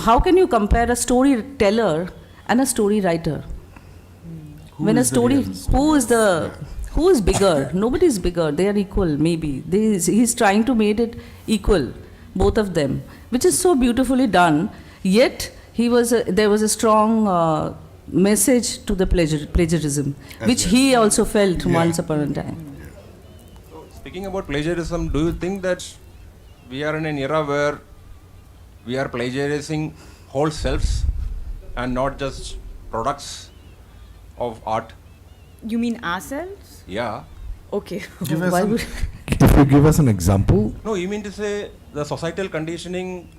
how can you compare a storyteller and a story writer? When a story, who is bigger? Nobody is bigger. They are equal, maybe. He's trying to make it equal, both of them, which is so beautifully done. Yet there was a strong message to the plagiarism, which he also felt once upon a time. So speaking about plagiarism, do you think that we are in an era where we are plagiarizing whole selves and not just products of art? You mean ourselves? Yeah. Okay. If you give us an example. No, you mean to say the societal conditioning,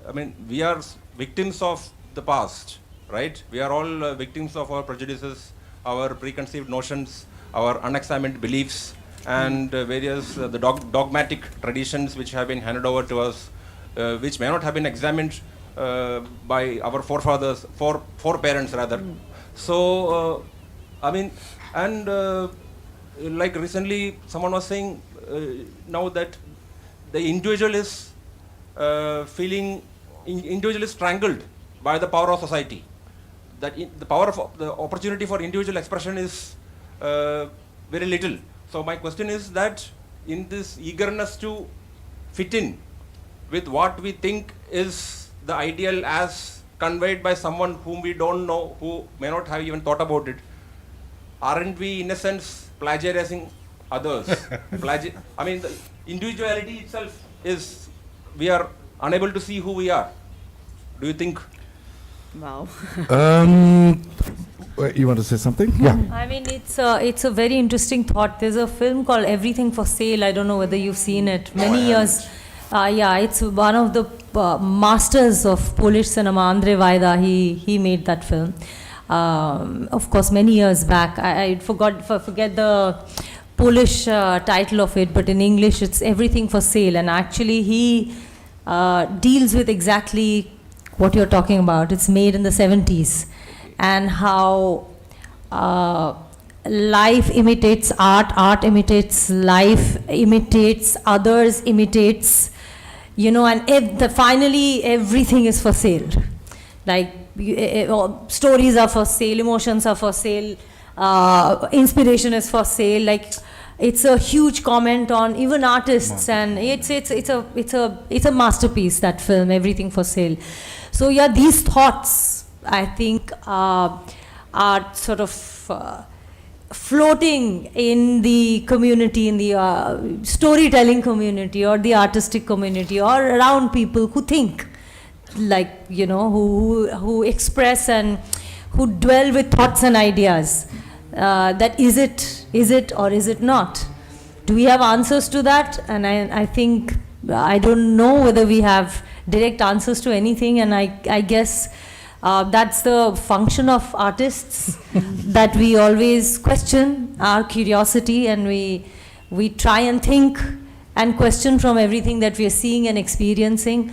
I mean, we are victims of the past, right? We are all victims of our prejudices, our preconceived notions, our unexamined beliefs, and various the dogmatic traditions which have been handed over to us, which may not have been examined by our forefathers, foreparents rather. So, I mean, and like recently someone was saying now that the individual is individual is strangled by the power of society. That the power of the opportunity for individual expression is very little. So my question is that in this eagerness to fit in with what we think is the ideal as conveyed by someone whom we don't know, who may not have even thought about it, aren't we in a sense plagiarizing others? I mean, the individuality itself is, we are unable to see who we are. Do you think? Wow. You want to say something? Yeah. I mean, it's a very interesting thought. There's a film called Everything for Sale. I don't know whether you've seen it. Many Yeah, it's one of the masters of Polish cinema, Andrzej Wajda. He made that film. Of course, many years back. I forget the Polish title of it, but in English it's Everything for Sale. And actually he deals with exactly what you're talking about. It's made in the 70s, and how life imitates art, art imitates life, imitates others, imitates, and finally everything is for sale. Like stories are for sale, emotions are for sale, inspiration is for sale. Like it's a huge comment on even artists, and it's a masterpiece, that film, Everything for Sale. So yeah, these thoughts I think are sort of floating in the community, in the storytelling community or the artistic community, or around people who think, like, who express and who dwell with thoughts and ideas. That is it or is it not? Do we have answers to that? And I think, I don't know whether we have direct answers to anything, and I guess that's the function of artists, that we always question our curiosity, and we try and think and question from everything that we are seeing and experiencing,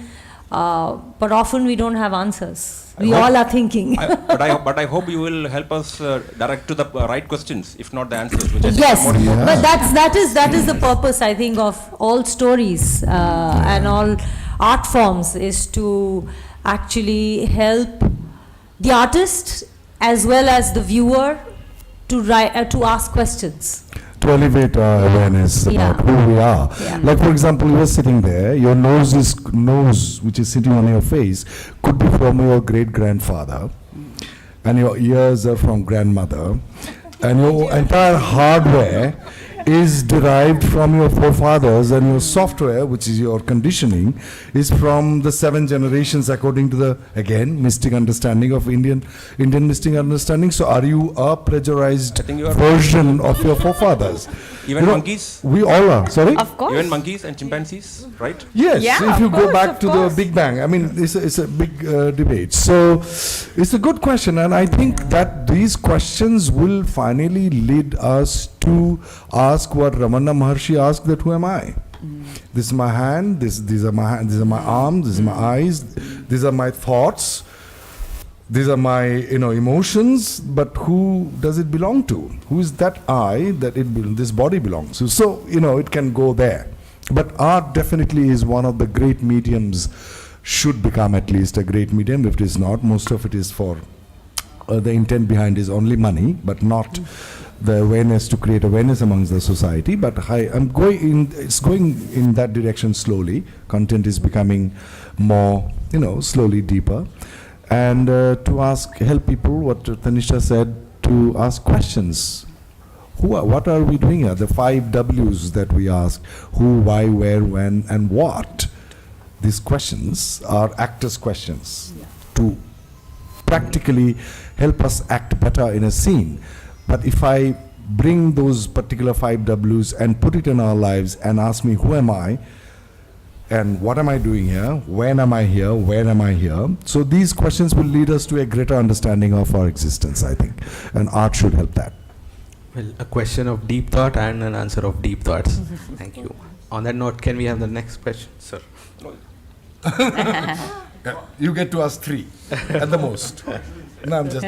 but often we don't have answers. We all are thinking. But I hope you will help us direct to the right questions, if not the answers. Which is Yes, more important. but that is the purpose, I think, of all stories and all art forms, is to actually help the artist as well as the viewer to ask questions. To elevate our awareness about who we are. Yeah. Like, for example, you are sitting there, your nose, which is sitting on your face, could be from your great-grandfather, and your ears are from grandmother, and your entire hardware is derived from your forefathers, and your software, which is your conditioning, is from the 7 generations, according to the, again, mystic understanding of Indian mystic understanding. So are you a plagiarized version of your forefathers? Even monkeys? We all are. Sorry? Of course. Even monkeys and chimpanzees, right? Yes, Yeah, if you of go course, back of to course. the Big Bang. I mean, it's a big debate. So it's a good question, and I think that these questions will finally lead us to ask what Ramana Maharshi asked, that who am I? This is my hand, these are my hands, these are my arms, these are my eyes, these are my thoughts, these are my emotions, but who does it belong to? Who is that I that this body belongs to? So it can go there. But art definitely is one of the great mediums, should become at least a great medium. If it is not, most of it is for the intent behind is only money, but not the awareness, to create awareness amongst the society. But it's going in that direction slowly. Content is becoming more, slowly deeper. And to help people, what Tanisha said, to ask questions. What are we doing here? The 5 W's that we ask: who, why, where, when, and what. These questions are actors' questions to practically help us act better in a scene. But if I bring those particular 5 W's and put it in our lives and ask me, who am I? And what am I doing here? When am I here? Where am I here? So these questions will lead us to a greater understanding of our existence, I think. And art should help that. Well, a question of deep thought and an answer of deep thoughts. Thank you. On that note, can we have the next question, sir? You get to ask 3 at the most. No, I'm just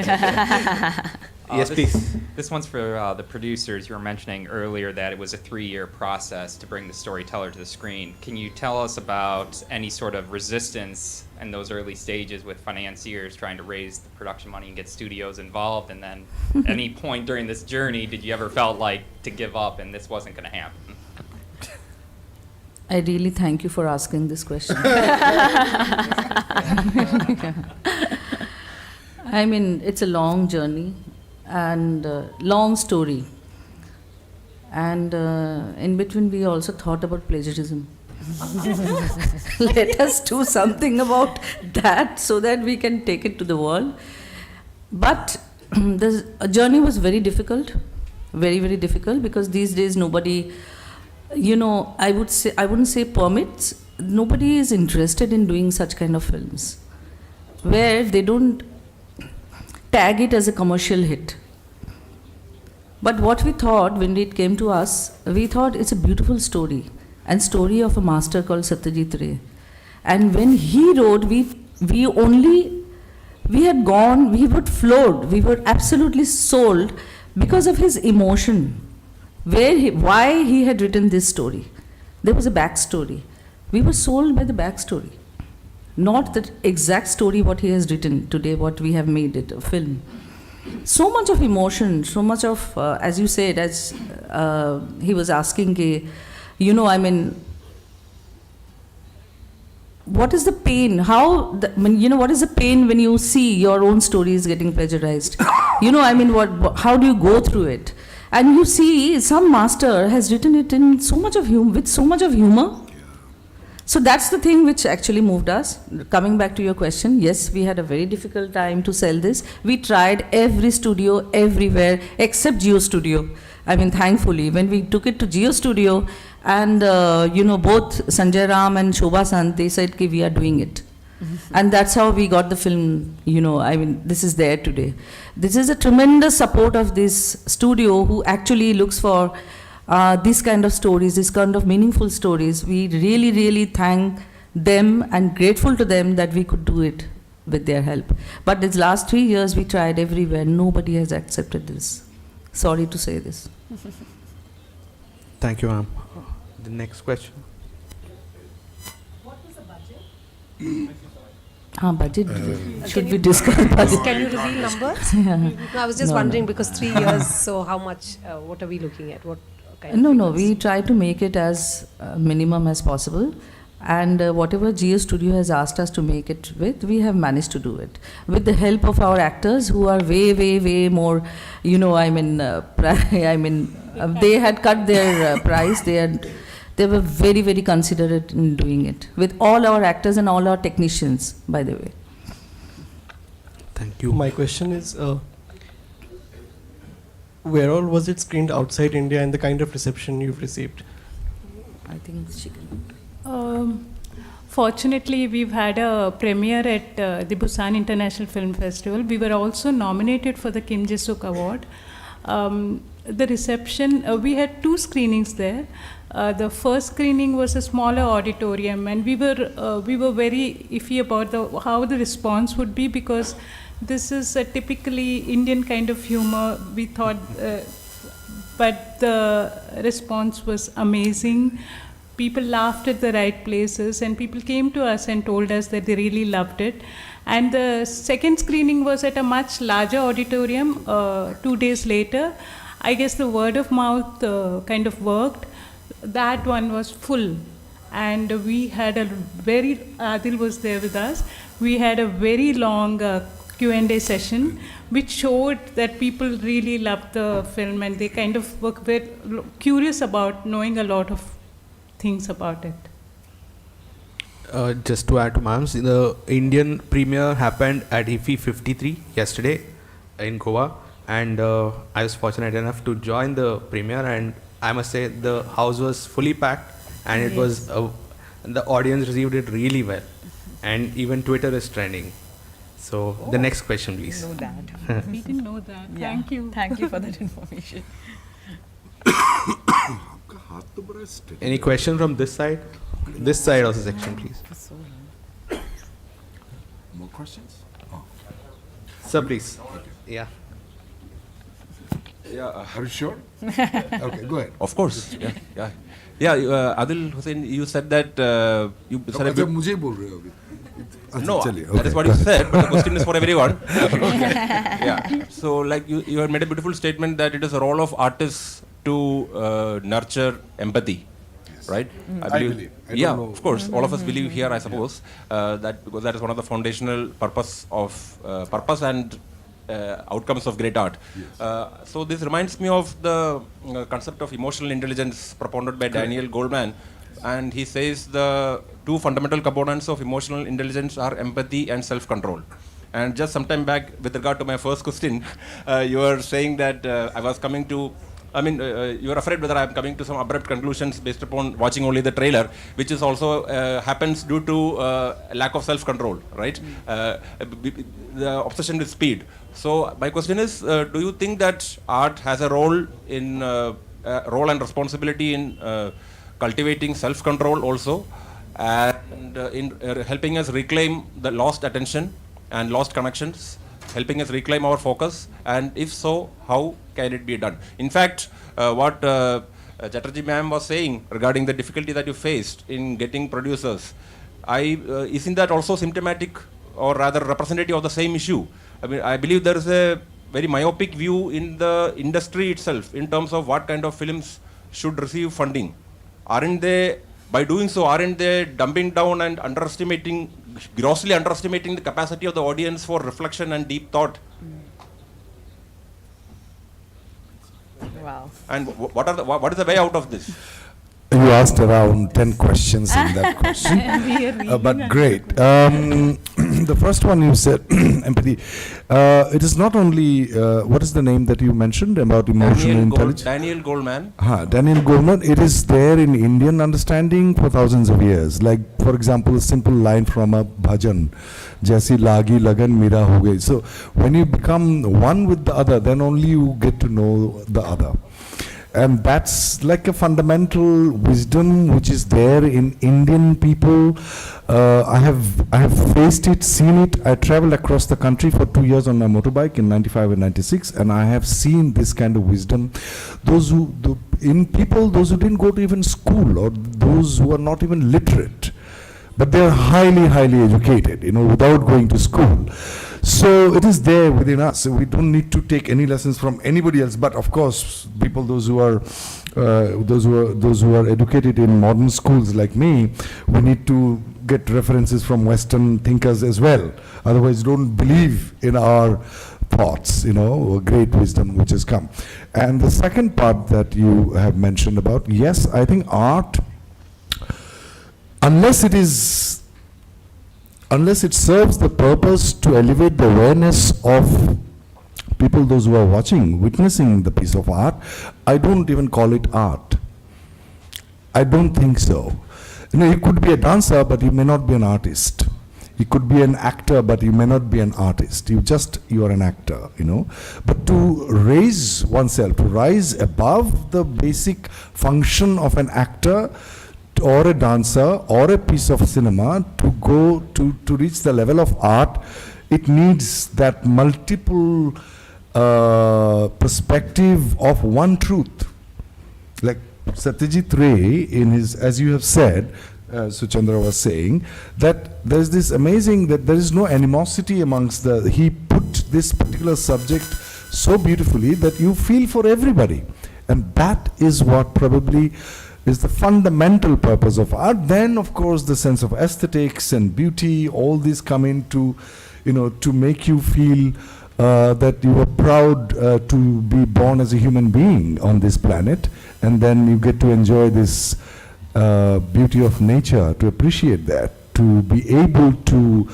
Yes, please. This one's for the producers. You were mentioning earlier that it was a 3-year process to bring the storyteller to the screen. Can you tell us about any sort of resistance in those early stages with financiers trying to raise the production money and get studios involved? And then any point during this journey, did you ever felt like to give up and this wasn't going to happen? I really thank you for asking this question. I mean, it's a long journey and long story. And in between, we also thought about plagiarism. Let us do something about that so that we can take it to the world. But the journey was very difficult, very, very difficult, because these days nobody, I wouldn't say permits, nobody is interested in doing such kind of films, where they don't tag it as a commercial hit. But what we thought when it came to us, we thought it's a beautiful story, and story of a master called Satyajit Ray. And when he wrote, we had gone, we were floored, we were absolutely sold because of his emotion, why he had written this story. There was a backstory. We were sold by the backstory, not the exact story what he has written today, what we have made it, a film. So much of emotion, so much of, as you said, as he was asking, what is the pain? What is the pain when you see your own stories getting plagiarized? How do you go through it? And you see, some master has written it in with so much of humor. So that's the thing which actually moved us. Coming back to your question, yes, we had a very difficult time to sell this. We tried every studio, everywhere, except Geo Studio. Thankfully, when we took it to Geo Studio, and both Sanjay Ram and Shobha Sant, they said, "Ki we are doing it." And that's how we got the film, this is there today. This is a tremendous support of this studio who actually looks for these kind of stories, this kind of meaningful stories. We really, really thank them and grateful to them that we could do it with their help. But these last 3 years we tried everywhere. Nobody has accepted this. Sorry to say this. Thank you, ma'am. The next question. What was the budget? Budget. Should we discuss budget? Can you reveal numbers? Yeah. No, I was just wondering because 3 years, so how much, what are we looking at? What kind of No, figures? we try to make it as minimum as possible. And whatever Geo Studio has asked us to make it with, we have managed to do it. With the help of our actors who are way, way, way more, they had cut their price. They were very, very considerate in doing it. With all our actors and all our technicians, by the way. Thank you. My question is, where all was it screened outside India and the kind of reception you've received? I think she can. Fortunately, we've had a premiere at the Busan International Film Festival. We were also nominated for the Kim Ji-suk Award. The reception, we had 2 screenings there. The first screening was a smaller auditorium, and we were very iffy about how the response would be, because this is a typically Indian kind of humor. We thought, but the response was amazing. People laughed at the right places, and people came to us and told us that they really loved it. And the second screening was at a much larger auditorium 2 days later. I guess the word of mouth kind of worked. That one was full. And we had Adil was there with us. We had a very long Q&A session, which showed that people really loved the film, and they kind of were very curious about knowing a lot of things about it. Just to add to ma'am's, the Indian premiere happened at IFFI 53 yesterday in Goa, and I was fortunate enough to join the premiere, and I must say the house was fully packed, and it was the audience received it really well, and even Twitter is trending. So the next question, please. Know that. We didn't know that. Yeah. Thank you. Thank you for that information. Any question from this side? This side of the section, please. More questions? Sir, please. Yeah. Yeah, are you sure? Okay, go ahead. Of course. Adil Hussain, you said that you said a bit. मुझे बोल रहे हो अभी. No, that is what you said, but the question is for everyone. Yeah. So, like you had made a beautiful statement that it is a role of artists to nurture empathy, right? I believe. I don't know. Of course. All of us believe here, I suppose, that because that is one of the foundational purpose and outcomes of great art. Yes. So this reminds me of the concept of emotional intelligence propounded by Daniel Goleman. And he says the 2 fundamental components of emotional intelligence are empathy and self-control. And just some time back, with regard to my first question, you were saying that I was coming to I mean, you're afraid whether I'm coming to some abrupt conclusions based upon watching only the trailer, which is also happens due to lack of self-control, right? The obsession with speed. So my question is, do you think that art has a role and responsibility in cultivating self-control also, and in helping us reclaim the lost attention and lost connections, helping us reclaim our focus, and if so, how can it be done? In fact, what Chatterjee ma'am was saying regarding the difficulty that you faced in getting producers, isn't that also symptomatic or rather representative of the same issue? I mean, I believe there is a very myopic view in the industry itself in terms of what kind of films should receive funding. Aren't they, by doing so, aren't they dumbing down and grossly underestimating the capacity of the audience for reflection and deep thought? Wow. And what is the way out of this? You asked around 10 questions in that question, but great. The first one you said, empathy. It is not only, what is the name that you mentioned about emotional intelligence? Daniel Goleman. Daniel Goleman. It is there in Indian understanding for thousands of years. Like, for example, a simple line from a bhajan, Jaisi lagi lagan mera ho gayi. So when you become one with the other, then only you get to know the other. And that's like a fundamental wisdom which is there in Indian people. I have faced it, seen it. I traveled across the country for 2 years on my motorbike in 95 and 96, and I have seen this kind of wisdom. Those who didn't go to even school, or those who are not even literate, but they are highly, highly educated, without going to school. So it is there within us. We don't need to take any lessons from anybody else. But of course, people, those who are educated in modern schools like me, we need to get references from Western thinkers as well. Otherwise, don't believe in our thoughts. Great wisdom which has come. And the second part that you have mentioned about, yes, I think art, unless it serves the purpose to elevate the awareness of people, those who are watching, witnessing the piece of art, I don't even call it art. I don't think so. You could be a dancer, but you may not be an artist. You could be an actor, but you may not be an artist. You are an actor, But to raise oneself, to rise above the basic function of an actor, or a dancer, or a piece of cinema, to go to reach the level of art, it needs that multiple perspective of one truth. Like Satyajit Ray, in his, as you have said, Suchandra was saying, that there is this amazing, that there is no animosity amongst he put this particular subject so beautifully that you feel for everybody. And that is what probably is the fundamental purpose of art. Then, of course, the sense of aesthetics and beauty, all these come into, to make you feel that you are proud to be born as a human being on this planet, and then you get to enjoy this beauty of nature, to appreciate that, to be able to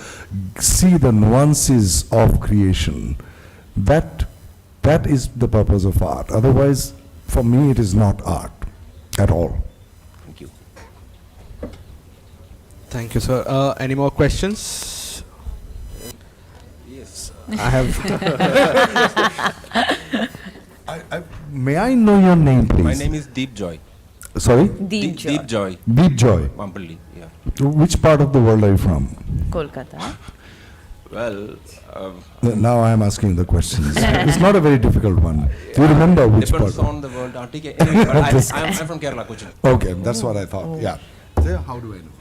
see the nuances of creation. That is the purpose of art. Otherwise, for me, it is not art at all. Thank you. Thank you, sir. Any more questions? Yes. I have. May I know your name, please? My name is Deep Joy. Sorry? Deep Joy. Deep Joy. Deep Joy. Mampalli, yeah. Which part of the world are you from? Kolkata. Well, now I am asking the questions. It's not a very difficult one. Do you remember which part? Depends on the world. Anyway, but I'm from Kerala, Cochin. Okay, that's what I thought. Yeah. So how do I know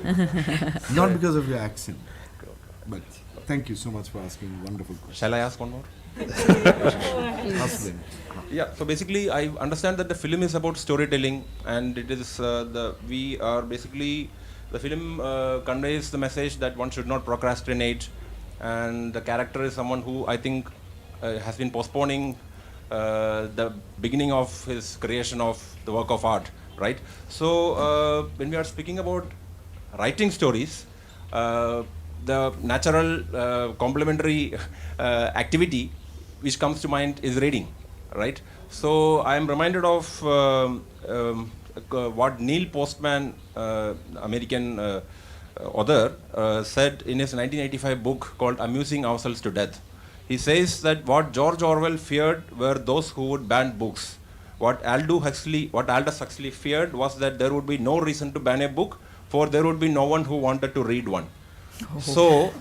that? Not because of your accent, but thank you so much for asking wonderful questions. Shall I ask one more? Ask them. Yeah, so basically I understand that the film is about storytelling, and it is the film conveys the message that one should not procrastinate, and the character is someone who I think has been postponing the beginning of his creation of the work of art, right? So when we are speaking about writing stories, the natural complementary activity which comes to mind is reading, right? So I am reminded of what Neil Postman, American author, said in his 1985 book called Amusing Ourselves to Death. He says that what George Orwell feared were those who would ban books. What Aldous Huxley feared was that there would be no reason to ban a book, for there would be no one who wanted to read one. So,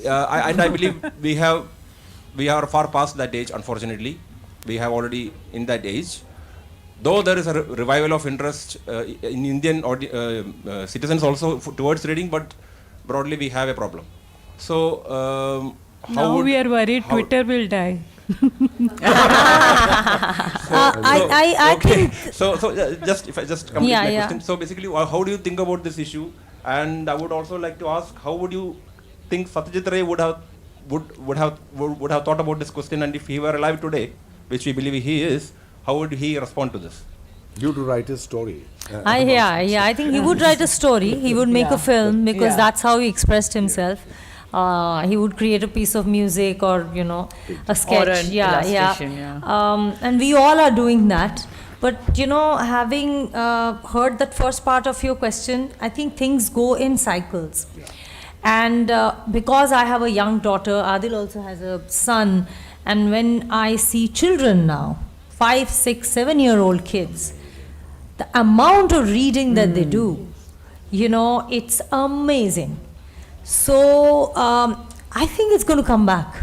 I believe we are far past that age, unfortunately. We have already in that age. Though there is a revival of interest in Indian citizens also towards reading, but broadly we have a problem. So, now we are worried Twitter will die. I think. So if I just complete my question. So basically, how do you think about this issue? And I would also like to ask, how would you think Satyajit Ray would have thought about this question, and if he were alive today, which we believe he is, how would he respond to this? You to write a story. I think he would write a story. He would make a film, because that's how he expressed himself. He would create a piece of music, or a sketch. Or an illustration, and we all are doing that. But having heard that first part of your question, I think things go in cycles. And because I have a young daughter, Adil also has a son, and when I see children now, 5, 6, 7-year-old kids, the amount of reading that they do, it's amazing. So I think it's going to come back,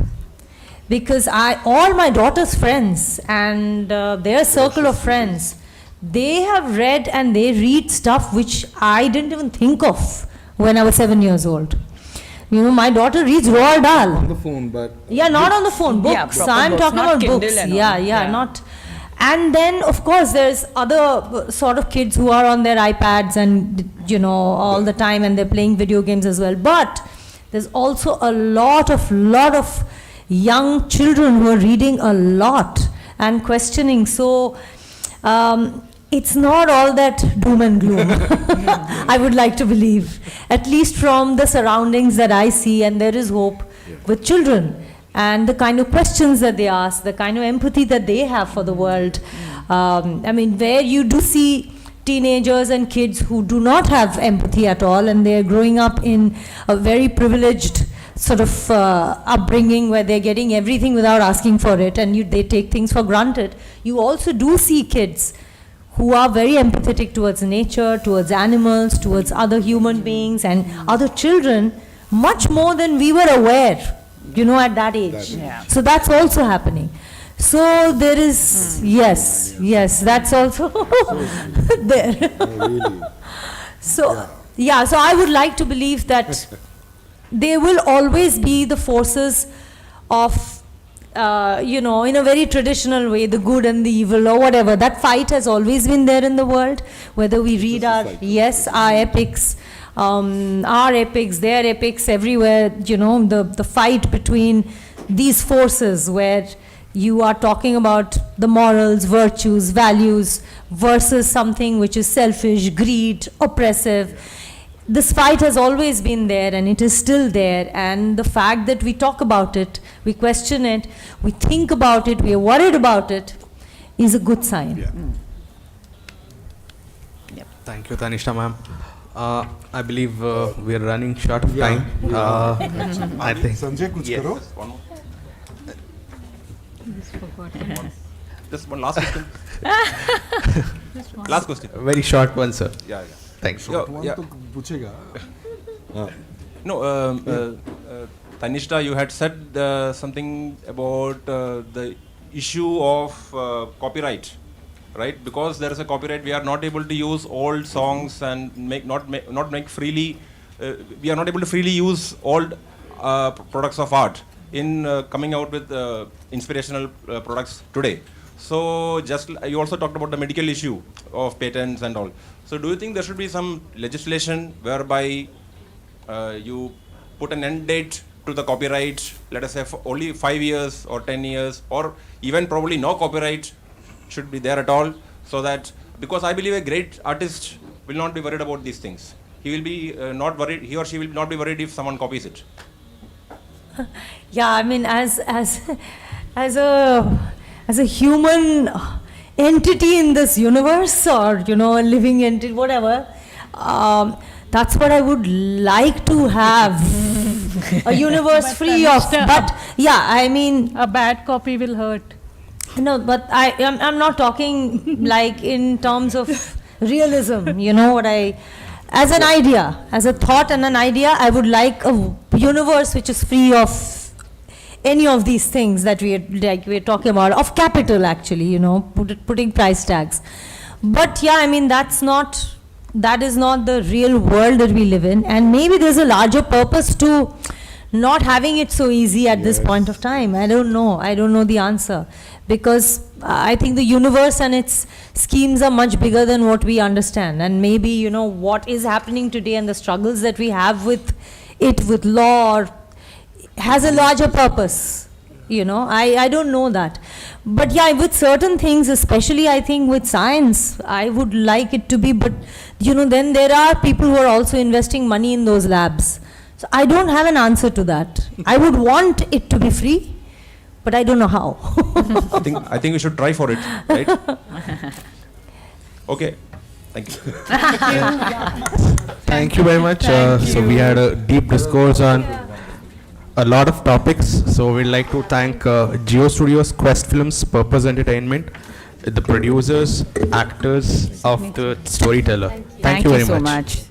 because all my daughter's friends and their circle of friends, they have read and they read stuff which I didn't even think of when I was 7 years old. My daughter reads Roald Dahl. On the phone, but... Yeah, not on the phone, books. I'm talking about books. Not... And then, of course, there's other sort of kids who are on their iPads and, all the time, and they're playing video games as well. But there's also a lot of young children who are reading a lot and questioning. So it's not all that doom and gloom, I would like to believe, at least from the surroundings that I see, and there is hope with children. And the kind of questions that they ask, the kind of empathy that they have for the world. Where you do see teenagers and kids who do not have empathy at all, and they're growing up in a very privileged sort of upbringing where they're getting everything without asking for it, and they take things for granted. You also do see kids who are very empathetic towards nature, towards animals, towards other human beings and other children, much more than we were aware. At that age. So that's also happening. So there is, yes, that's also there. So I would like to believe that there will always be the forces of, in a very traditional way, the good and the evil or whatever. That fight has always been there in the world, whether we read our epics, our epics, their epics, everywhere, the fight between these forces where you are talking about the morals, virtues, values versus something which is selfish, greed, oppressive. This fight has always been there, and it is still there, and the fact that we talk about it, we question it, we think about it, we are worried about it, is a good sign. Thank you, Tanisha ma'am. I believe we are running short of time. I think. Sanjay, kuch karo. Just one last question. Last question. Very short one, sir. Yeah. Thanks. Tanisha, you had said something about the issue of copyright. Right, because there is a copyright, we are not able to use old songs and not make freely. We are not able to freely use old products of art in coming out with inspirational products today. So you also talked about the medical issue of patents and all. So do you think there should be some legislation whereby you put an end date to the copyright, let us say for only 5 years or 10 years, or even probably no copyright should be there at all, so that, because I believe a great artist will not be worried about these things. He will be not worried, he or she will not be worried if someone copies it. as a human entity in this universe, or a living entity, whatever. That's what I would like to have. A universe free of. But yeah, I mean, a bad copy will hurt. No, but I'm not talking like in terms of realism. As an idea, as a thought and an idea, I would like a universe which is free of any of these things that we're talking about, of capital actually, putting price tags. But yeah, I mean, that is not the real world that we live in, and maybe there's a larger purpose to not having it so easy at this point of time. I don't know the answer, because I think the universe and its schemes are much bigger than what we understand, and maybe what is happening today and the struggles that we have with it, with law, has a larger purpose. I don't know that. But yeah, with certain things, especially I think with science, I would like it to be, but then there are people who are also investing money in those labs. So I don't have an answer to that. I would want it to be free, but I don't know how. I think we should try for it, right? Okay. Thank you. Thank you very much. So we had a deep discourse on a lot of topics. So we'd like to thank Geo Studios, Quest Films, Purpose Entertainment, the producers, actors of the Storyteller. Thank you very much.